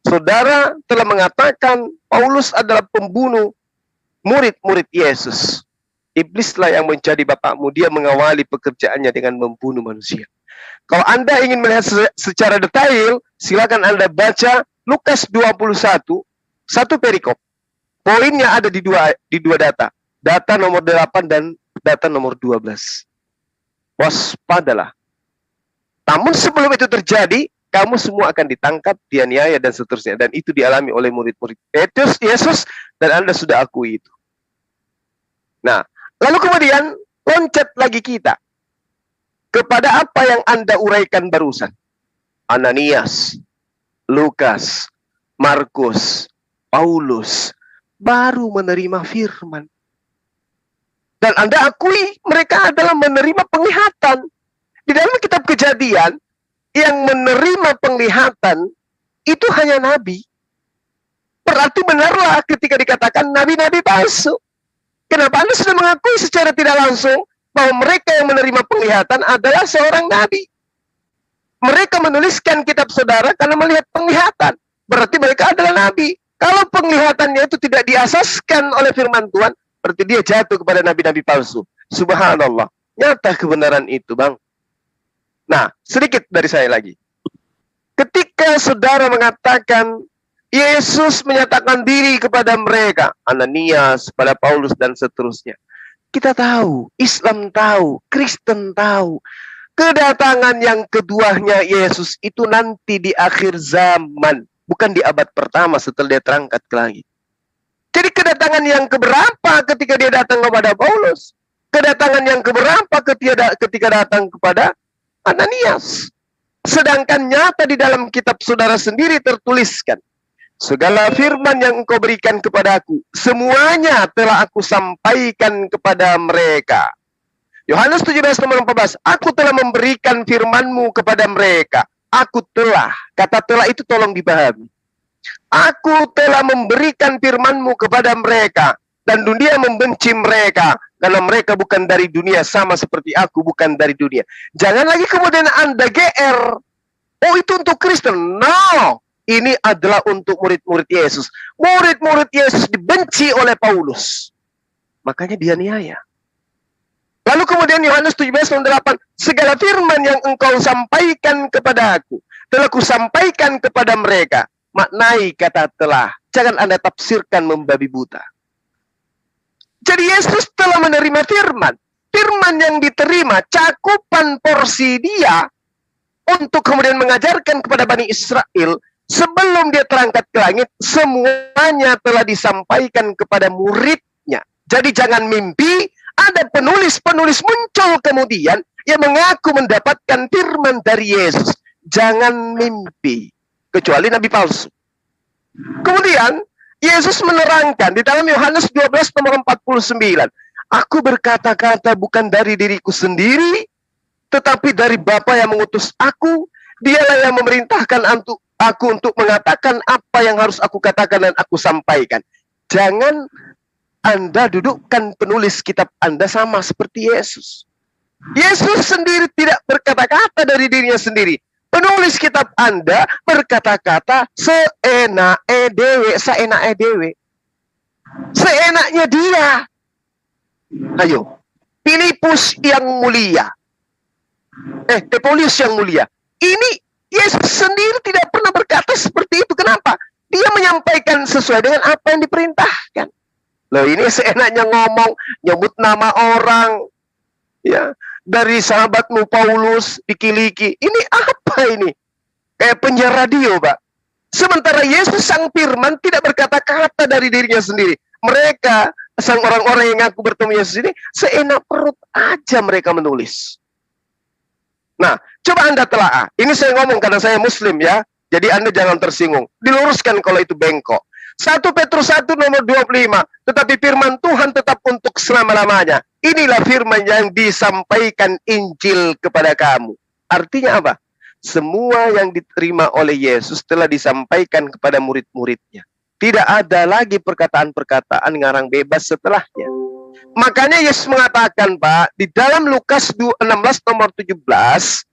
saudara telah mengatakan Paulus adalah pembunuh murid-murid Yesus. Iblislah yang menjadi bapakmu, dia mengawali pekerjaannya dengan membunuh manusia. Kalau Anda ingin melihat secara detail, silakan Anda baca Lukas 21, satu perikop. Poinnya ada di dua data. Data nomor 8 dan data nomor 12. Waspadalah. Namun sebelum itu terjadi, kamu semua akan ditangkap, dianiaya dan seterusnya. Dan itu dialami oleh murid-murid Yesus, dan Anda sudah akui itu. Nah, lalu kemudian loncat lagi kita kepada apa yang Anda uraikan barusan. Ananias, Lukas, Markus, Paulus baru menerima firman. Dan Anda akui mereka adalah menerima penglihatan. Di dalam kitab Kejadian, yang menerima penglihatan itu hanya nabi. Berarti benarlah ketika dikatakan nabi-nabi palsu. Kenapa Anda sudah mengakui secara tidak langsung bahwa mereka yang menerima penglihatan adalah seorang nabi? Mereka menuliskan kitab saudara karena melihat penglihatan. Berarti mereka adalah nabi. Kalau penglihatannya itu tidak diasaskan oleh firman Tuhan, berarti dia jatuh kepada nabi-nabi palsu. Subhanallah. Nyata kebenaran itu, Bang. Nah, sedikit dari saya lagi. Ketika saudara mengatakan Yesus menyatakan diri kepada mereka, Ananias, pada Paulus dan seterusnya. Kita tahu, Islam tahu, Kristen tahu, kedatangan yang keduanya Yesus itu nanti di akhir zaman, bukan di abad pertama setelah dia terangkat ke langit. Jadi kedatangan yang keberapa ketika dia datang kepada Paulus? Kedatangan yang keberapa ketika datang kepada Ananias? Sedangkan nyata di dalam kitab saudara sendiri tertuliskan, segala firman yang engkau berikan kepadaku, semuanya telah aku sampaikan kepada mereka. Yohanes 17:14, aku telah memberikan firmanmu kepada mereka. Aku telah, kata telah itu tolong dipahami. Aku telah memberikan firmanmu kepada mereka, dan dunia membenci mereka, karena mereka bukan dari dunia, sama seperti aku bukan dari dunia. Jangan lagi kemudian Anda GR, oh itu untuk Kristen. No, ini adalah untuk murid-murid Yesus. Murid-murid Yesus dibenci oleh Paulus, makanya dianiaya. Lalu kemudian Yohanes 17:8, segala firman yang engkau sampaikan kepada aku, telah kusampaikan kepada mereka. Maknai kata telah, jangan Anda tafsirkan membabi buta. Jadi Yesus telah menerima firman. Firman yang diterima, cakupan porsi dia untuk kemudian mengajarkan kepada Bani Israel, sebelum dia terangkat ke langit, semuanya telah disampaikan kepada muridnya. Jadi jangan mimpi, ada penulis-penulis muncul kemudian yang mengaku mendapatkan firman dari Yesus. Jangan mimpi, kecuali nabi palsu. Kemudian Yesus menerangkan di dalam Yohanes 12:49, aku berkata-kata bukan dari diriku sendiri, tetapi dari Bapa yang mengutus aku. Dialah yang memerintahkan aku untuk mengatakan apa yang harus aku katakan dan aku sampaikan. Jangan Anda dudukkan penulis kitab Anda sama seperti Yesus. Yesus sendiri tidak berkata-kata dari dirinya sendiri. Penulis kitab Anda berkata-kata seenake dewe. Seenaknya dia. Ayo, Filipus yang mulia. Paulus yang mulia. Ini Yesus sendiri tidak pernah berkata seperti itu. Kenapa? Dia menyampaikan sesuai dengan apa yang diperintahkan. Loh, ini seenaknya ngomong, nyebut nama orang, ya, dari sahabatmu Paulus dikiliki. Ini apa ini? Kayak penyiar radio, Pak. Sementara Yesus sang firman tidak berkata-kata dari dirinya sendiri. Mereka sang orang-orang yang ngaku bertemu Yesus ini seenak perut aja mereka menulis. Nah, coba Anda telaah. Ini saya ngomong karena saya Muslim ya. Jadi Anda jangan tersinggung. Diluruskan kalau itu bengkok. 1 Petrus 1 nomor 25. Tetapi firman Tuhan tetap untuk selama-lamanya. Inilah firman yang disampaikan Injil kepada kamu. Artinya apa? Semua yang diterima oleh Yesus telah disampaikan kepada murid-muridnya. Tidak ada lagi perkataan-perkataan ngarang bebas setelahnya. Makanya Yesus mengatakan, Pak, di dalam Lukas 16 nomor 17,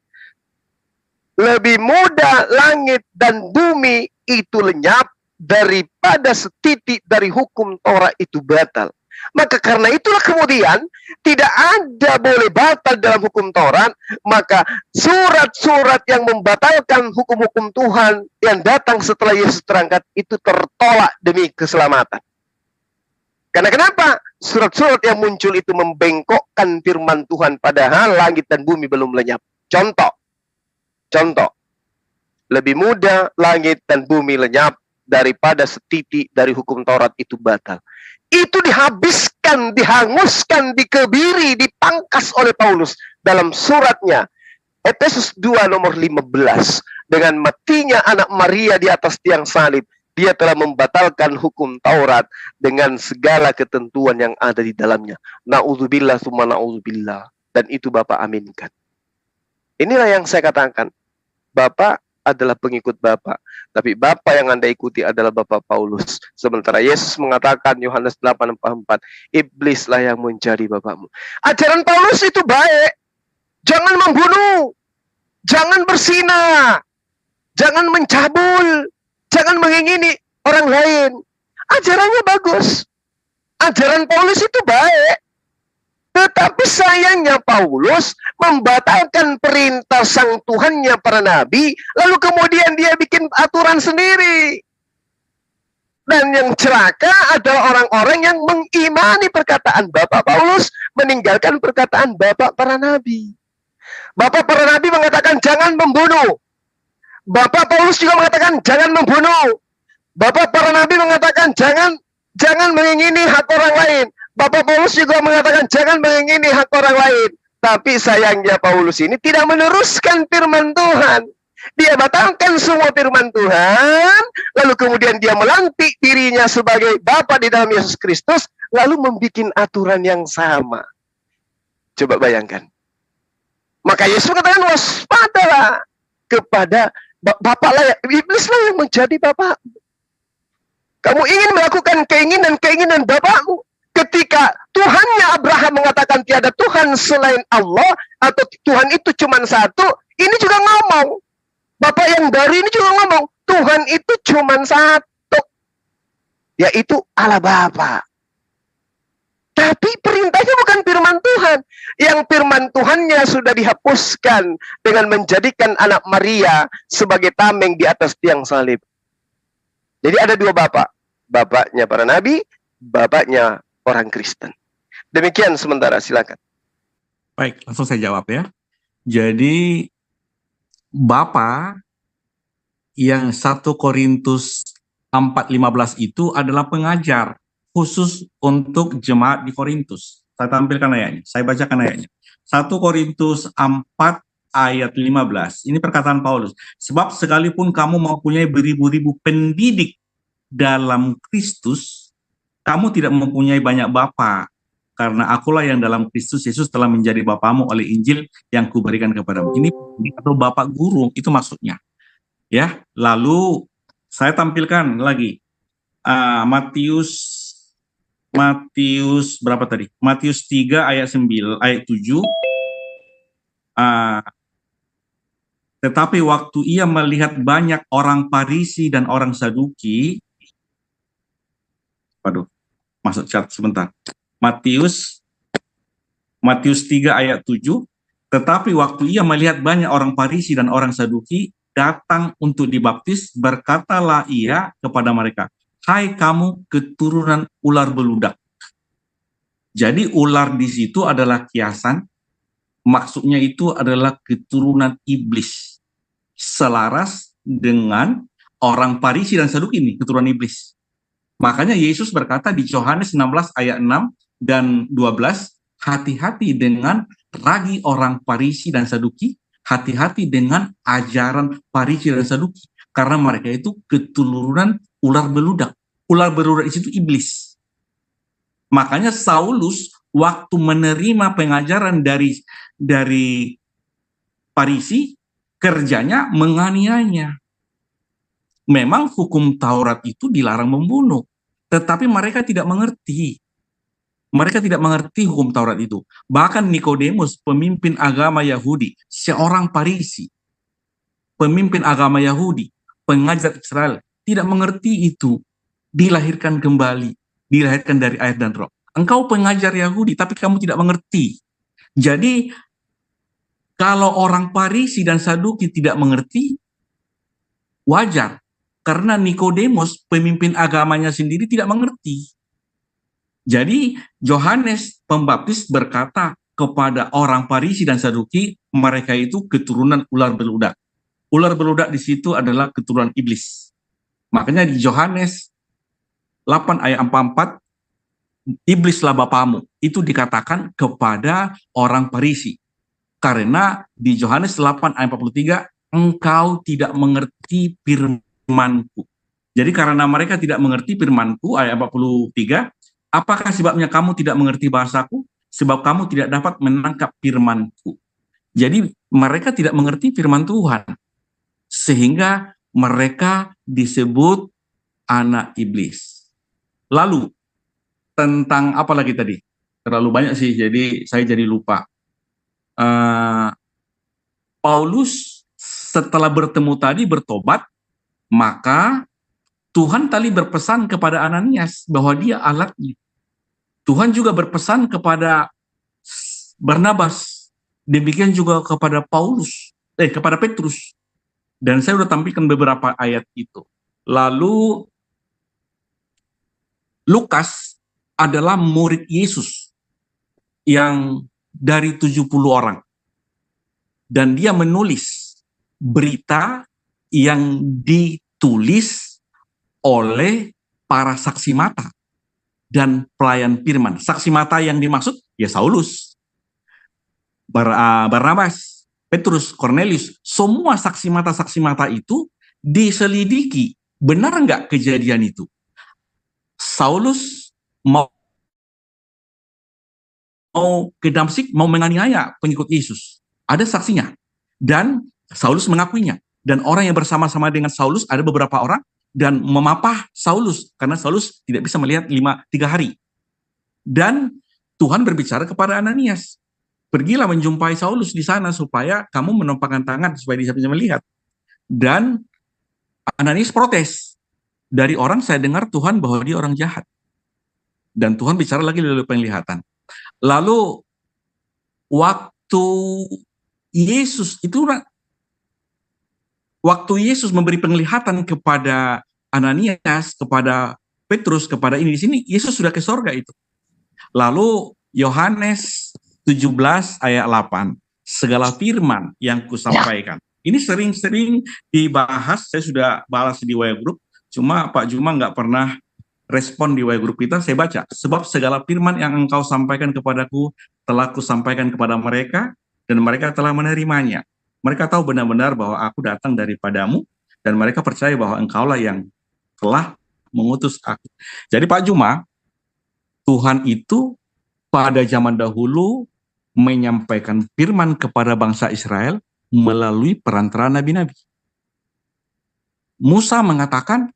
lebih mudah langit dan bumi itu lenyap daripada setitik dari hukum Taurat itu batal. Maka karena itulah kemudian tidak ada boleh batal dalam hukum Taurat, maka surat-surat yang membatalkan hukum-hukum Tuhan yang datang setelah Yesus terangkat itu tertolak demi keselamatan. Karena kenapa? Surat-surat yang muncul itu membengkokkan firman Tuhan padahal langit dan bumi belum lenyap. Contoh, lebih mudah langit dan bumi lenyap daripada setitik dari hukum Taurat itu batal. Itu dihabiskan, dihanguskan, dikebiri, dipangkas oleh Paulus dalam suratnya Efesus 2 nomor 15. Dengan matinya anak Maria di atas tiang salib, dia telah membatalkan hukum Taurat dengan segala ketentuan yang ada di dalamnya. Na'udzubillah summa na'udzubillah. Dan itu Bapak aminkan. Inilah yang saya katakan. Bapak adalah pengikut Bapak. Tapi Bapak yang Anda ikuti adalah Bapak Paulus. Sementara Yesus mengatakan Yohanes 8:4, iblislah yang menjadi bapakmu. Ajaran Paulus itu baik. Jangan membunuh. Jangan berzina. Jangan mencabul. Jangan mengingini orang lain. Ajarannya bagus. Ajaran Paulus itu baik. Tetapi sayangnya Paulus membatalkan perintah sang Tuhannya para nabi, lalu kemudian dia bikin aturan sendiri. Dan yang celaka adalah orang-orang yang mengimani perkataan Bapak Paulus, meninggalkan perkataan Bapak para nabi. Bapak para nabi mengatakan jangan membunuh. Bapak Paulus juga mengatakan jangan membunuh. Bapak para nabi mengatakan jangan mengingini hak orang lain. Bapak Paulus juga mengatakan jangan mengingini hak orang lain. Tapi sayangnya Paulus ini tidak meneruskan firman Tuhan. Dia batalkan semua firman Tuhan, lalu kemudian dia melantik dirinya sebagai Bapa di dalam Yesus Kristus, lalu membuat aturan yang sama. Coba bayangkan. Maka Yesus katakan waspadalah kepada Bapaklah, iblislah yang menjadi Bapak. Kamu ingin melakukan keinginan Bapakmu. Ketika Tuhannya Abraham mengatakan tiada Tuhan selain Allah, atau Tuhan itu cuma satu, ini juga ngomong. Bapak yang baru ini juga ngomong, Tuhan itu cuma satu, yaitu Allah Bapa. Tapi perintahnya bukan firman Tuhan. Yang firman Tuhannya sudah dihapuskan dengan menjadikan anak Maria sebagai tameng di atas tiang salib. Jadi ada dua bapak. Bapaknya para nabi, bapaknya orang Kristen. Demikian sementara, silakan. Baik, langsung saya jawab ya. Jadi Bapa yang 1 Korintus 4:15 itu adalah pengajar khusus untuk jemaat di Korintus. Saya tampilkan ayatnya, saya bacakan ayatnya. 1 Korintus 4 ayat 15. Ini perkataan Paulus. Sebab sekalipun kamu mempunyai beribu-ribu pendidik dalam Kristus, kamu tidak mempunyai banyak bapa, karena akulah yang dalam Kristus Yesus telah menjadi bapamu oleh Injil yang kuberikan kepadamu. Ini atau bapak guru, itu maksudnya. Ya, lalu saya tampilkan lagi Matius berapa tadi? Matius 3 ayat 9 ayat 7. Tetapi waktu ia melihat banyak orang Farisi dan orang Saduki, masuk chat sebentar. Matius 3 ayat 7. Tetapi waktu ia melihat banyak orang Farisi dan orang Saduki datang untuk dibaptis, berkatalah ia kepada mereka, hai kamu keturunan ular beludak. Jadi ular di situ adalah kiasan, maksudnya itu adalah keturunan iblis. Selaras dengan orang Farisi dan Saduki ini, keturunan iblis. Makanya Yesus berkata di Yohanes 16 ayat 6 dan 12, hati-hati dengan ragi orang Farisi dan Saduki, hati-hati dengan ajaran Farisi dan Saduki, karena mereka itu keturunan ular beludak. Ular beludak itu iblis. Makanya Saulus waktu menerima pengajaran dari Farisi, kerjanya menganiaya. Memang hukum Taurat itu dilarang membunuh, tetapi mereka tidak mengerti. Mereka tidak mengerti hukum Taurat itu. Bahkan Nikodemus, pemimpin agama Yahudi, seorang Farisi, pemimpin agama Yahudi, pengajar Israel, tidak mengerti itu. Dilahirkan kembali, dilahirkan dari air dan roh. Engkau pengajar Yahudi, tapi kamu tidak mengerti. Jadi, kalau orang Farisi dan Saduki tidak mengerti, wajar. Karena Nikodemus, pemimpin agamanya sendiri, tidak mengerti. Jadi, Yohanes Pembaptis berkata kepada orang Farisi dan Saduki, mereka itu keturunan ular beludak. Ular beludak di situ adalah keturunan iblis. Makanya di Yohanes 8 ayat 44, iblislah bapamu, itu dikatakan kepada orang Farisi. Karena di Yohanes 8 ayat 43, engkau tidak mengerti firman-Ku. Jadi karena mereka tidak mengerti firman-Ku, ayat 43, apakah sebabnya kamu tidak mengerti bahasaku? Sebab kamu tidak dapat menangkap firman-Ku. Jadi mereka tidak mengerti firman Tuhan. Sehingga mereka disebut anak iblis. Lalu, tentang apa lagi tadi? Terlalu banyak sih, jadi saya jadi lupa. Paulus setelah bertemu tadi bertobat, maka Tuhan tadi berpesan kepada Ananias bahwa dia alatnya. Tuhan juga berpesan kepada Barnabas, demikian juga kepada kepada Petrus. Dan saya sudah tampilkan beberapa ayat itu. Lalu Lukas adalah murid Yesus yang dari 70 orang. Dan dia menulis berita yang ditulis oleh para saksi mata dan pelayan firman. Saksi mata yang dimaksud ya Saulus, Barnabas, Petrus, Cornelius. Semua saksi mata itu diselidiki. Benar nggak kejadian itu? Saulus mau ke Damsik, mau menganiaya pengikut Yesus. Ada saksinya. Dan Saulus mengakuinya. Dan orang yang bersama-sama dengan Saulus, ada beberapa orang, dan memapah Saulus. Karena Saulus tidak bisa melihat 3 hari. Dan Tuhan berbicara kepada Ananias. Pergilah menjumpai Saulus di sana, supaya kamu menumpangkan tangan, supaya dia bisa melihat. Dan Ananias protes. Dari orang saya dengar Tuhan bahwa dia orang jahat. Dan Tuhan bicara lagi melalui penglihatan. Lalu waktu Yesus memberi penglihatan kepada Ananias, kepada Petrus, kepada ini di sini, Yesus sudah ke sorga itu. Lalu Yohanes 17 ayat 8, segala firman yang kusampaikan. Ini sering-sering dibahas, saya sudah balas di WA Group, cuma Pak Juma nggak pernah respon di WA Group kita. Saya baca, sebab segala firman yang engkau sampaikan kepadaku telah kusampaikan kepada mereka, dan mereka telah menerimanya. Mereka tahu benar-benar bahwa aku datang daripadamu, dan mereka percaya bahwa engkaulah yang telah mengutus aku. Jadi Pak Juma, Tuhan itu pada zaman dahulu menyampaikan firman kepada bangsa Israel melalui perantara nabi-nabi. Musa mengatakan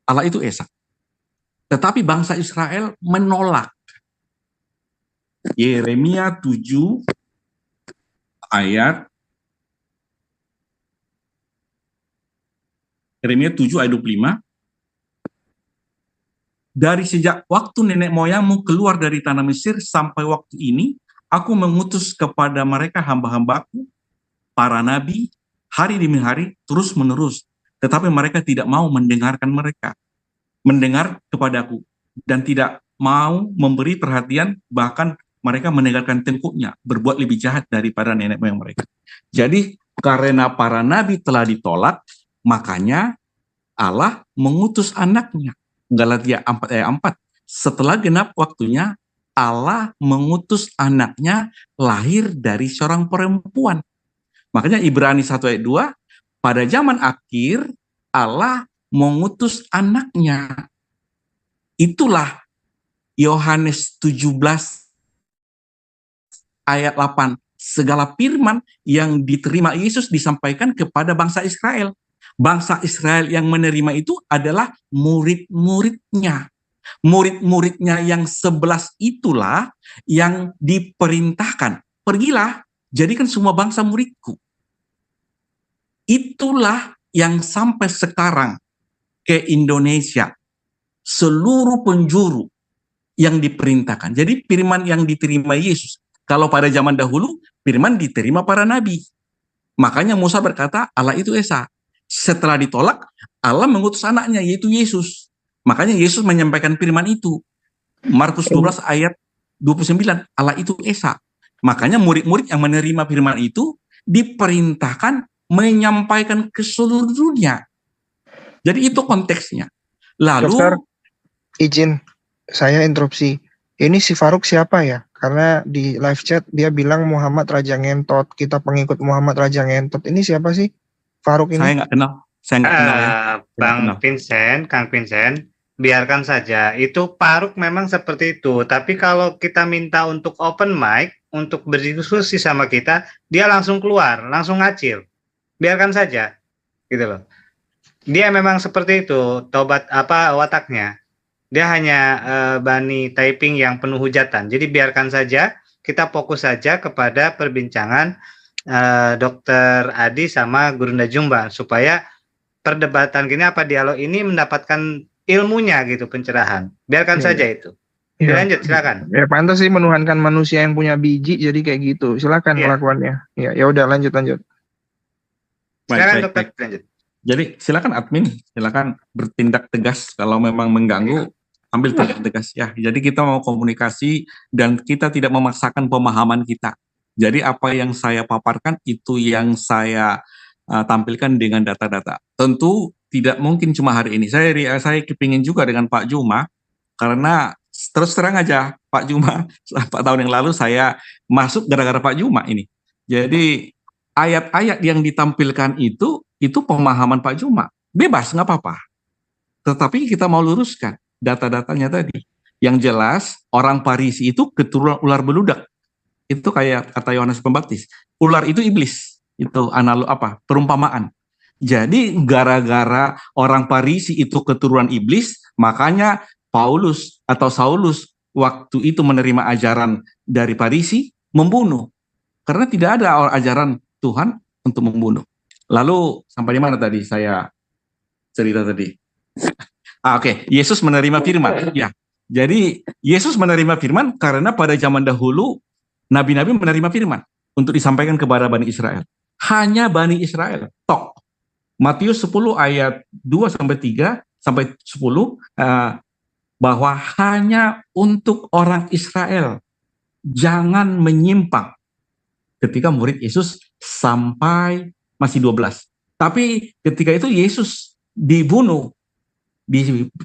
Allah itu Esa. Tetapi bangsa Israel menolak. Yeremia 7 ayat 25. Dari sejak waktu nenek moyangmu keluar dari tanah Mesir sampai waktu ini, aku mengutus kepada mereka hamba-hambaku, para nabi, hari demi hari, terus menerus. Tetapi mereka tidak mau mendengarkan mendengar kepadaku, dan tidak mau memberi perhatian, bahkan mereka meninggalkan tengkuknya, berbuat lebih jahat daripada nenek moyang mereka. Jadi karena para nabi telah ditolak, makanya Allah mengutus anaknya. Galatia 4 ayat 4. Setelah genap waktunya, Allah mengutus anaknya lahir dari seorang perempuan. Makanya Ibrani 1 ayat 2, pada zaman akhir Allah mengutus anaknya. Itulah Yohanes 17 ayat 8. Segala firman yang diterima Yesus disampaikan kepada bangsa Israel. Bangsa Israel yang menerima itu adalah murid-muridnya. Murid-muridnya yang 11 itulah yang diperintahkan. Pergilah, jadikan semua bangsa muridku. Itulah yang sampai sekarang ke Indonesia. Seluruh penjuru yang diperintahkan. Jadi firman yang diterima Yesus. Kalau pada zaman dahulu, firman diterima para nabi. Makanya Musa berkata, Allah itu Esa. Setelah ditolak, Allah mengutus anaknya, yaitu Yesus. Makanya Yesus menyampaikan firman itu. Markus 12 ayat 29, Allah itu Esa. Makanya murid-murid yang menerima firman itu diperintahkan menyampaikan ke seluruh dunia. Jadi itu konteksnya. Lalu, Dokter, izin saya interupsi. Ini si Faruk siapa ya? Karena di live chat dia bilang Muhammad Raja Ngentot, kita pengikut Muhammad Raja Ngentot. Ini siapa sih Faruk ini? saya nggak kenal. Saya nggak kenal ya. Bang Vincent, Kang Vincent, biarkan saja. Itu Faruk memang seperti itu. Tapi kalau kita minta untuk open mic, untuk berdiskusi sama kita, dia langsung keluar, langsung ngacil. Biarkan saja, gitu loh. Dia memang seperti itu, tobat wataknya. Dia hanya bani typing yang penuh hujatan. Jadi biarkan saja, kita fokus saja kepada perbincangan Dr. Adi sama Gurunda Jumba, supaya perdebatan gini, dialog ini mendapatkan ilmunya gitu, pencerahan. Biarkan saja itu. Lanjut, silakan. Ya pantas sih menuhankan manusia yang punya biji, jadi kayak gitu. Silakan kelakuannya. Ya udah lanjut. Silakan dokter, lanjut. Jadi silakan admin, silakan bertindak tegas kalau memang mengganggu, ambil tindak tegas ya. Jadi kita mau komunikasi dan kita tidak memaksakan pemahaman kita. Jadi apa yang saya paparkan itu yang saya tampilkan dengan data-data. Tentu tidak mungkin cuma hari ini. Saya kepingin juga dengan Pak Juma, karena terus terang aja Pak Juma, 4 tahun yang lalu saya masuk gara-gara Pak Juma ini. Jadi ayat-ayat yang ditampilkan itu pemahaman Pak Juma. Bebas, nggak apa-apa. Tetapi kita mau luruskan data-datanya tadi. Yang jelas, orang Parisi itu keturunan ular beludak. Itu kayak kata Yohanes Pembaptis. Ular itu iblis. Itu perumpamaan. Jadi gara-gara orang Parisi itu keturunan iblis, makanya Paulus atau Saulus waktu itu menerima ajaran dari Parisi, membunuh. Karena tidak ada ajaran Tuhan untuk membunuh. Lalu sampai di mana tadi saya cerita tadi? Oke. Yesus menerima firman. Ya. Jadi Yesus menerima firman karena pada zaman dahulu nabi-nabi menerima firman untuk disampaikan kepada Bani Israel. Hanya Bani Israel. Tok. Matius 10 ayat 2 sampai 3 sampai 10 bahwa hanya untuk orang Israel. Jangan menyimpang. Ketika murid Yesus sampai masih 12. Tapi ketika itu Yesus dibunuh.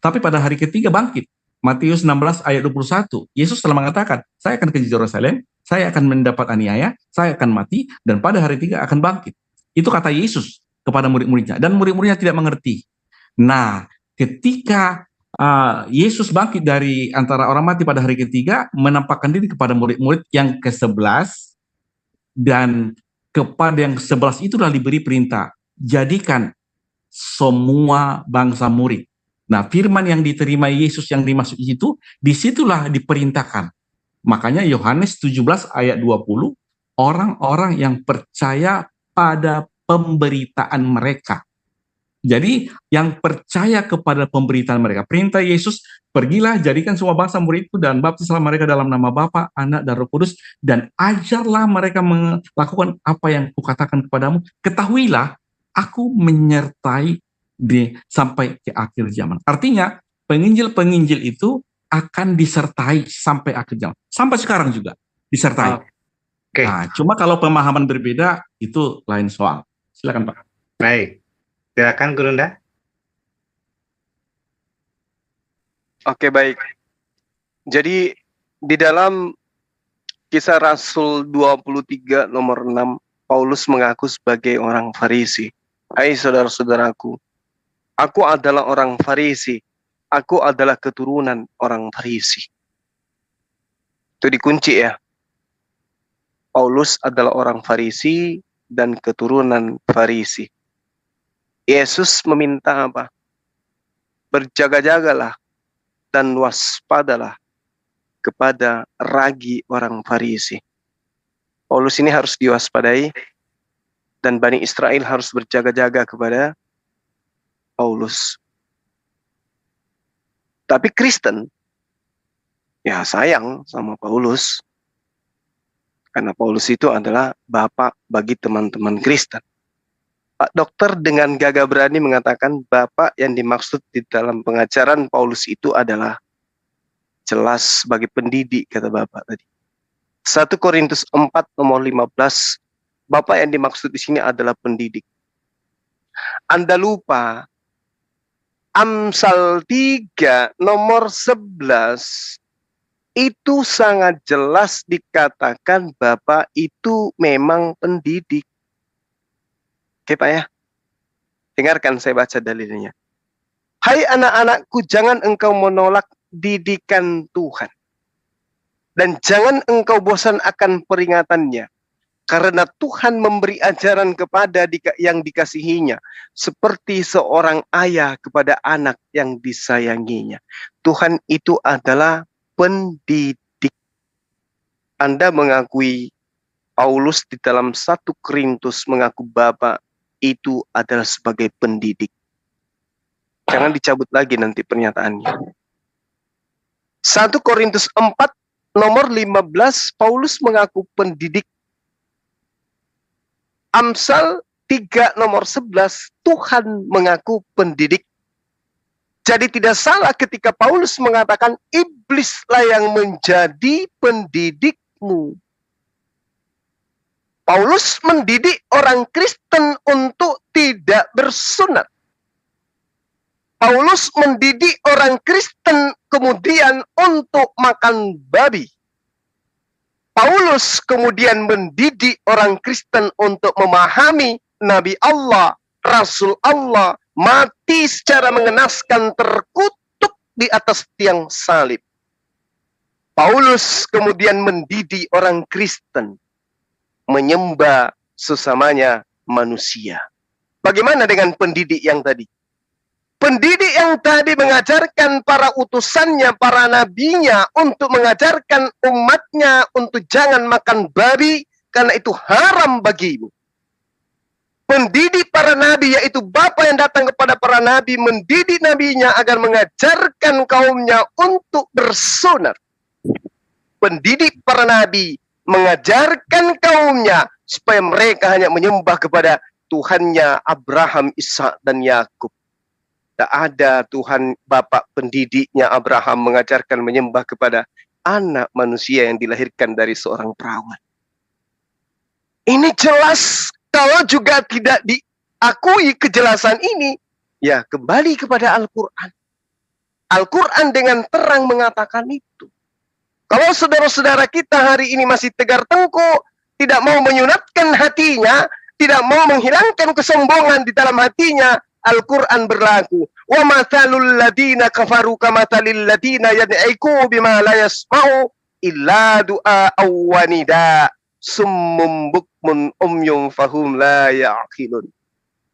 Tapi pada hari ketiga bangkit. Matius 16 ayat 21. Yesus telah mengatakan, saya akan ke Yerusalem, saya akan mendapat aniaya, saya akan mati, dan pada hari ketiga akan bangkit. Itu kata Yesus kepada murid-muridnya. Dan murid-muridnya tidak mengerti. Nah, ketika Yesus bangkit dari antara orang mati pada hari ketiga, menampakkan diri kepada murid-murid yang ke-11, dan kepada yang ke-11 itulah diberi perintah, jadikan semua bangsa murid. Nah, firman yang diterima Yesus yang dimaksud itu, disitulah diperintahkan. Makanya Yohanes 17 ayat 20, orang-orang yang percaya pada pemberitaan mereka. Jadi yang percaya kepada pemberitaan mereka. Perintah Yesus, pergilah jadikan semua bangsa muridku dan baptislah mereka dalam nama Bapa, Anak, dan Roh Kudus, dan ajarlah mereka melakukan apa yang kukatakan kepadamu. Ketahuilah, aku menyertai sampai ke akhir zaman. Artinya penginjil-penginjil itu akan disertai sampai akhir zaman. Sampai sekarang juga disertai. Okay. Nah, cuma kalau pemahaman berbeda itu lain soal. Silakan Pak. Baik. Silakan Gurunda. Oke, baik. Jadi di dalam Kisah Rasul 23 nomor 6, Paulus mengaku sebagai orang Farisi. Hai saudara-saudaraku, aku adalah orang Farisi. Aku adalah keturunan orang Farisi. Itu dikunci ya. Paulus adalah orang Farisi dan keturunan Farisi. Yesus meminta apa? Berjaga-jagalah dan waspadalah kepada ragi orang Farisi. Paulus ini harus diwaspadai dan Bani Israel harus berjaga-jaga kepada Paulus. Tapi Kristen ya sayang sama Paulus karena Paulus itu adalah bapak bagi teman-teman Kristen. Pak Dokter dengan gagah berani mengatakan bapak yang dimaksud di dalam pengajaran Paulus itu adalah jelas sebagai pendidik, kata Bapak tadi. 1 Korintus 4 nomor 15, Bapak yang dimaksud di sini adalah pendidik. Anda lupa, Amsal 3 nomor 11, itu sangat jelas dikatakan Bapak itu memang pendidik. Oke Pak ya, dengarkan saya baca dalilnya. Hai anak-anakku, jangan engkau menolak didikan Tuhan. Dan jangan engkau bosan akan peringatannya. Karena Tuhan memberi ajaran kepada yang dikasihinya. Seperti seorang ayah kepada anak yang disayanginya. Tuhan itu adalah pendidik. Anda mengakui Paulus di dalam 1 Korintus mengaku Bapak itu adalah sebagai pendidik. Jangan dicabut lagi nanti pernyataannya. 1 Korintus 4 nomor 15, Paulus mengaku pendidik. Amsal 3 nomor 11, Tuhan mengaku pendidik. Jadi tidak salah ketika Paulus mengatakan iblislah yang menjadi pendidikmu. Paulus mendidik orang Kristen untuk tidak bersunat. Paulus mendidik orang Kristen kemudian untuk makan babi. Paulus kemudian mendidik orang Kristen untuk memahami Nabi Allah, Rasul Allah, mati secara mengenaskan terkutuk di atas tiang salib. Paulus kemudian mendidik orang Kristen menyembah sesamanya manusia. Bagaimana dengan pendidik yang tadi? Pendidik yang tadi mengajarkan para utusannya, para nabinya untuk mengajarkan umatnya untuk jangan makan babi karena itu haram bagimu. Pendidik para nabi yaitu Bapa yang datang kepada para nabi mendidik nabinya agar mengajarkan kaumnya untuk bersunat. Pendidik para nabi mengajarkan kaumnya supaya mereka hanya menyembah kepada Tuhannya Abraham, Ishak dan Yakub. Tak ada Tuhan Bapak pendidiknya Abraham mengajarkan menyembah kepada anak manusia yang dilahirkan dari seorang perawan. Ini jelas. Kalau juga tidak diakui kejelasan ini, ya kembali kepada Al-Quran. Al-Quran dengan terang mengatakan itu. Kalau saudara-saudara kita hari ini masih tegar tengkuk, tidak mau menyunatkan hatinya, tidak mau menghilangkan kesombongan di dalam hatinya, Al-Quran berlaku. Wa mathalul ladina kafaru kamathalil ladina yad'iku bima la yasma'u illa du'a wa nida summum bukmun umyum fahum la ya'qilun.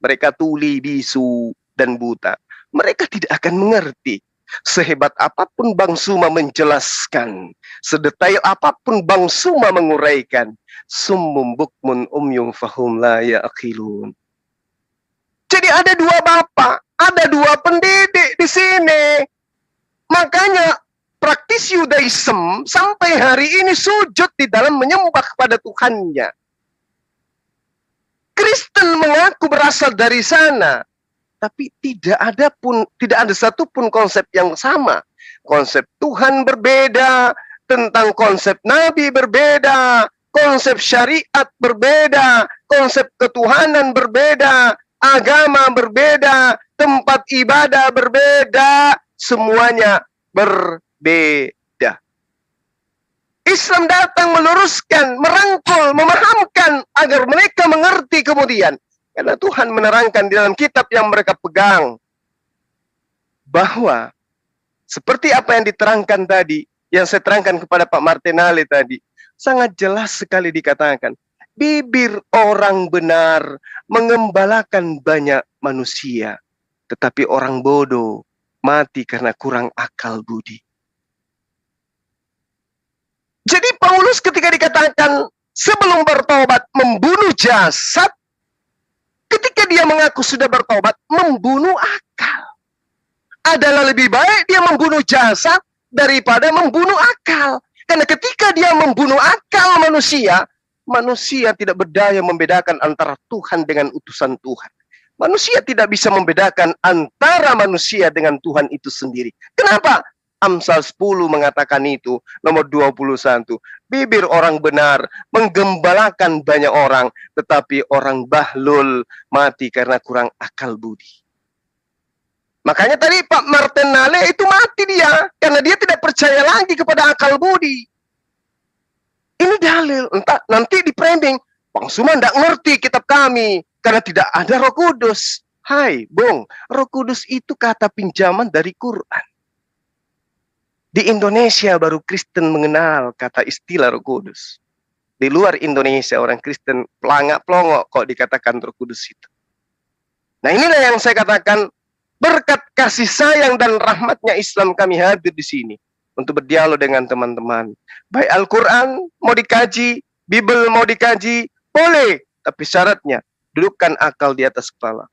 Mereka tuli, bisu dan buta. Mereka tidak akan mengerti. Sehebat apapun Bang Suma menjelaskan, sedetail apapun Bang Suma menguraikan, summum bukmun umyum fahum la ya'qilun. Jadi ada dua bapak, ada dua pendidik di sini. Makanya praktisi Yudaism sampai hari ini sujud di dalam menyembah kepada Tuhannya. Kristen mengaku berasal dari sana, tapi tidak ada satupun konsep yang sama. Konsep Tuhan berbeda, tentang konsep Nabi berbeda, konsep syariat berbeda, konsep ketuhanan berbeda, agama berbeda, tempat ibadah berbeda, semuanya berbeda. Islam datang meluruskan, merangkul, memahamkan agar mereka mengerti kemudian. Karena Tuhan menerangkan di dalam kitab yang mereka pegang bahwa seperti apa yang diterangkan tadi, yang saya terangkan kepada Pak Martinale tadi, sangat jelas sekali dikatakan, bibir orang benar mengembalakan banyak manusia, tetapi orang bodoh mati karena kurang akal budi. Jadi Paulus ketika dikatakan sebelum bertobat membunuh jasad, ketika dia mengaku sudah bertobat membunuh akal. Adalah lebih baik dia membunuh jasad daripada membunuh akal. Karena ketika dia membunuh akal manusia, manusia tidak berdaya membedakan antara Tuhan dengan utusan Tuhan. Manusia tidak bisa membedakan antara manusia dengan Tuhan itu sendiri. Kenapa? Amsal 10 mengatakan itu, nomor 21. Bibir orang benar menggembalakan banyak orang, tetapi orang bahlul mati karena kurang akal budi. Makanya tadi Pak Martinale itu mati dia, karena dia tidak percaya lagi kepada akal budi. Ini dalil, entah nanti di framing, Bang Suman tidak ngerti kitab kami, karena tidak ada Roh Kudus. Hai, Bung, Roh Kudus itu kata pinjaman dari Quran. Di Indonesia baru Kristen mengenal kata istilah Roh Kudus. Di luar Indonesia orang Kristen pelangak-pelongok kok dikatakan Roh Kudus itu. Nah inilah yang saya katakan, berkat kasih sayang dan rahmatnya Islam kami hadir di sini untuk berdialog dengan teman-teman. Baik Al-Quran mau dikaji, Bible mau dikaji, boleh. Tapi syaratnya, dudukkan akal di atas kepala.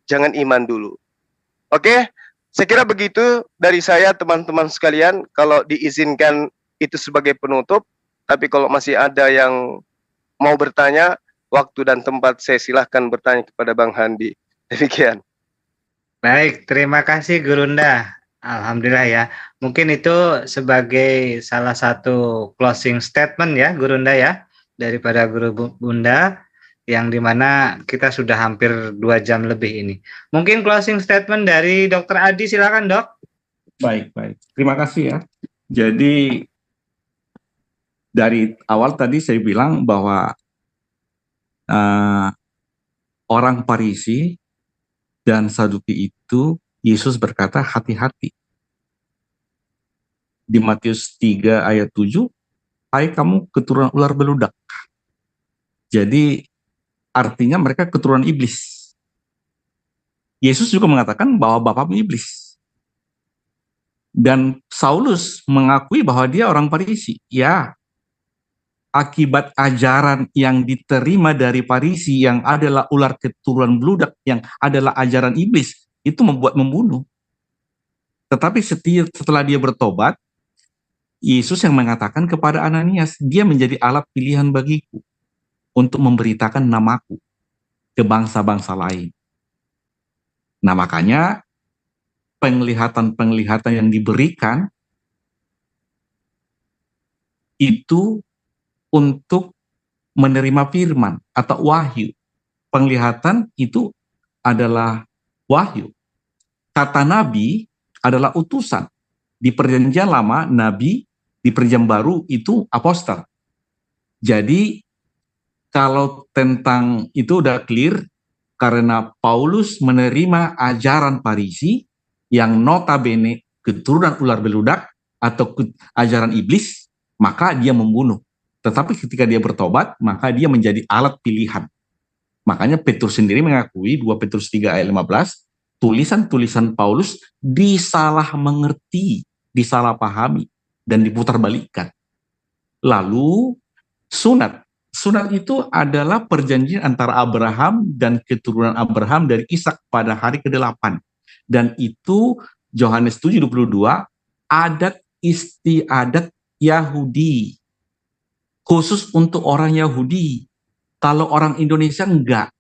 Jangan iman dulu. Oke? Saya kira begitu dari saya teman-teman sekalian. Kalau diizinkan itu sebagai penutup. Tapi kalau masih ada yang mau bertanya, waktu dan tempat saya silahkan bertanya kepada Bang Handi. Demikian. Baik, terima kasih Gurunda. Alhamdulillah ya. Mungkin itu sebagai salah satu closing statement ya Gurunda ya, daripada Guru Bunda, yang dimana kita sudah hampir 2 jam lebih ini. Mungkin closing statement dari Dr. Adi, silakan Dok. Baik. Terima kasih ya. Jadi dari awal tadi saya bilang bahwa orang Farisi dan Saduki itu Yesus berkata hati-hati. Di Matius 3 ayat 7, hai kamu keturunan ular beludak. Jadi artinya mereka keturunan iblis. Yesus juga mengatakan bahwa bapakmu iblis. Dan Saulus mengakui bahwa dia orang Farisi. Ya, akibat ajaran yang diterima dari Farisi yang adalah ular keturunan beludak, yang adalah ajaran iblis, itu membuat membunuh. Tetapi setelah dia bertobat, Yesus yang mengatakan kepada Ananias, dia menjadi alat pilihan bagiku untuk memberitakan namaku ke bangsa-bangsa lain. Nah makanya penglihatan-penglihatan yang diberikan itu untuk menerima firman atau wahyu. Penglihatan itu adalah wahyu. Kata nabi adalah utusan. Di perjanjian lama nabi, di perjanjian baru itu apostel. Jadi kalau tentang itu udah clear, karena Paulus menerima ajaran Farisi yang notabene keturunan ular beludak atau ajaran iblis, maka dia membunuh. Tetapi ketika dia bertobat, maka dia menjadi alat pilihan. Makanya Petrus sendiri mengakui, 2 Petrus 3 ayat 15, tulisan-tulisan Paulus disalah mengerti, disalah pahami, dan diputarbalikkan. Lalu sunat. Sunat itu adalah perjanjian antara Abraham dan keturunan Abraham dari Ishak pada hari ke-8. Dan itu Yohanes 7:22, adat istiadat Yahudi. Khusus untuk orang Yahudi. Kalau orang Indonesia enggak.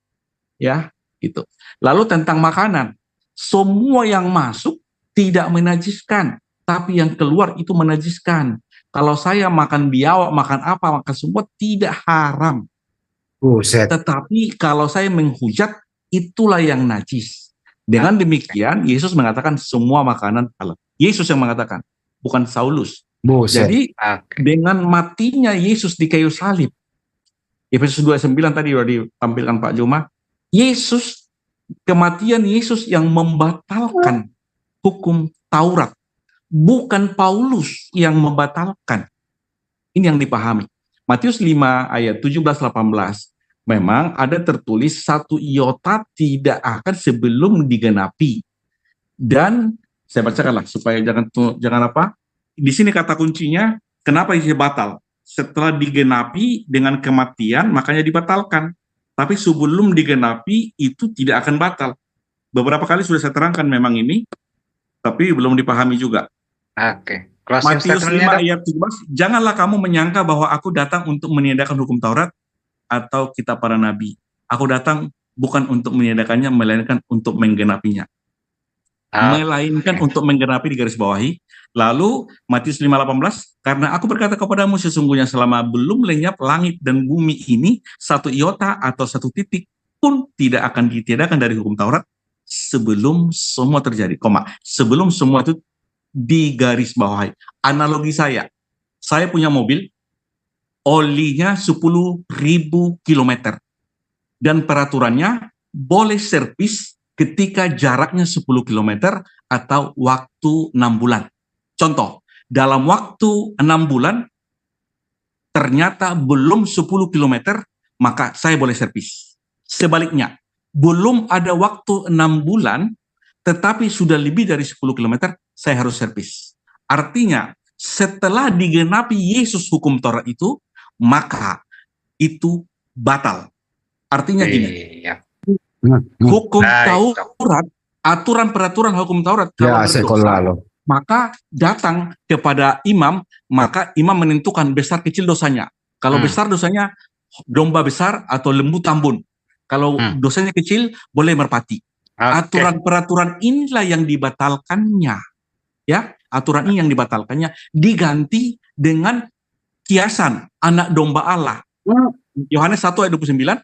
Ya, gitu. Lalu tentang makanan. Semua yang masuk tidak menajiskan, tapi yang keluar itu menajiskan. Kalau saya makan biawak, makan apa, makan semua tidak haram. Tetapi kalau saya menghujat, itulah yang najis. Dengan demikian, Yesus mengatakan semua makanan halal. Yesus yang mengatakan, bukan Saulus. Buset. Jadi dengan matinya Yesus di kayu salib, Efesus 2:9 tadi sudah ditampilkan Pak Juma, kematian Yesus yang membatalkan hukum Taurat, bukan Paulus yang membatalkan. Ini yang dipahami. Matius 5 ayat 17-18, memang ada tertulis 1 iota tidak akan sebelum digenapi. Dan saya bacakanlah supaya jangan apa? Di sini kata kuncinya, kenapa ini batal? Setelah digenapi dengan kematian, makanya dibatalkan. Tapi sebelum digenapi itu tidak akan batal. Beberapa kali sudah saya terangkan memang ini, tapi belum dipahami juga. Oke. Matius 5 ayat 17, janganlah kamu menyangka bahwa aku datang untuk meniadakan hukum Taurat atau kitab para nabi. Aku datang bukan untuk meniadakannya, melainkan untuk menggenapinya. Melainkan untuk menggenapi, di garis bawahi. Lalu Matius 5:18, karena aku berkata kepadamu sesungguhnya selama belum lenyap langit dan bumi ini, 1 iota atau 1 titik pun tidak akan ditiadakan dari hukum Taurat sebelum semua terjadi. Sebelum semua itu di garis bawahi. Analogi saya punya mobil, olinya 10.000 kilometer, dan peraturannya boleh servis ketika jaraknya 10 km atau waktu 6 bulan. Contoh, dalam waktu 6 bulan ternyata belum 10 km, maka saya boleh servis. Sebaliknya, belum ada waktu 6 bulan, tetapi sudah lebih dari 10 km, saya harus servis. Artinya, setelah digenapi Yesus hukum Taurat itu, maka itu batal. Artinya gini, hukum Taurat, aturan peraturan hukum Taurat, kalau berdosa, maka datang kepada imam, maka imam menentukan besar kecil dosanya. Kalau besar dosanya, domba besar atau lembu tambun. Kalau dosanya kecil, boleh merpati. Aturan peraturan inilah yang dibatalkannya, ya. Aturan ini yang dibatalkannya diganti dengan kiasan anak domba Allah. Yohanes 1 ayat 29,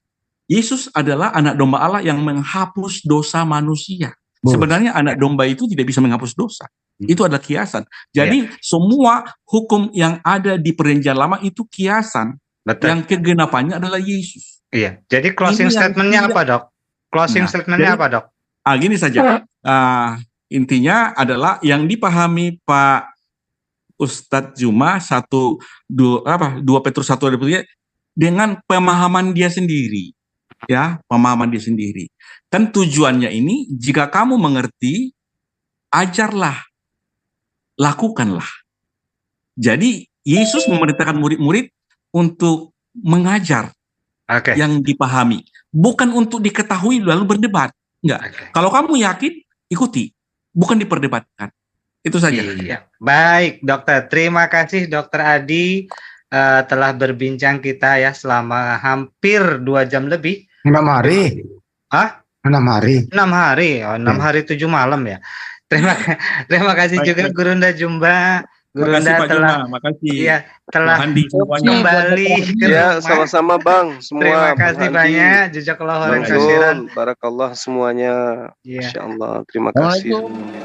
Yesus adalah anak domba Allah yang menghapus dosa manusia. Sebenarnya anak domba itu tidak bisa menghapus dosa. Itu adalah kiasan. Jadi semua hukum yang ada di Perjanjian Lama itu kiasan. Betul. Yang kegenapannya adalah Yesus. Iya. Jadi closing statement-nya apa, Dok? Closing statement-nya apa, Dok? Gini saja. Intinya adalah yang dipahami Pak Ustadz Juma 2 Petrus 1 ayat 3 dengan pemahaman dia sendiri. Ya, pemahaman dia sendiri. Kan tujuannya ini, jika kamu mengerti, ajarlah, lakukanlah. Jadi Yesus memerintahkan murid-murid untuk mengajar yang dipahami, bukan untuk diketahui lalu berdebat. Enggak. Kalau kamu yakin, ikuti, bukan diperdebatkan. Itu saja. Iya. Baik, Dokter. Terima kasih, Dokter Adi, telah berbincang kita ya selama hampir 2 jam lebih. 6 hari. 6 hari. 6 hari. 6 hari 7 malam ya. Terima kasih juga Gurunda Jumba. Gurunda telah kembali ke rumah. Sama-sama Bang. Semua. Terima kasih banyak. Jazakallahu khairan. Barakallah semuanya. Masya Allah. Terima kasih semuanya.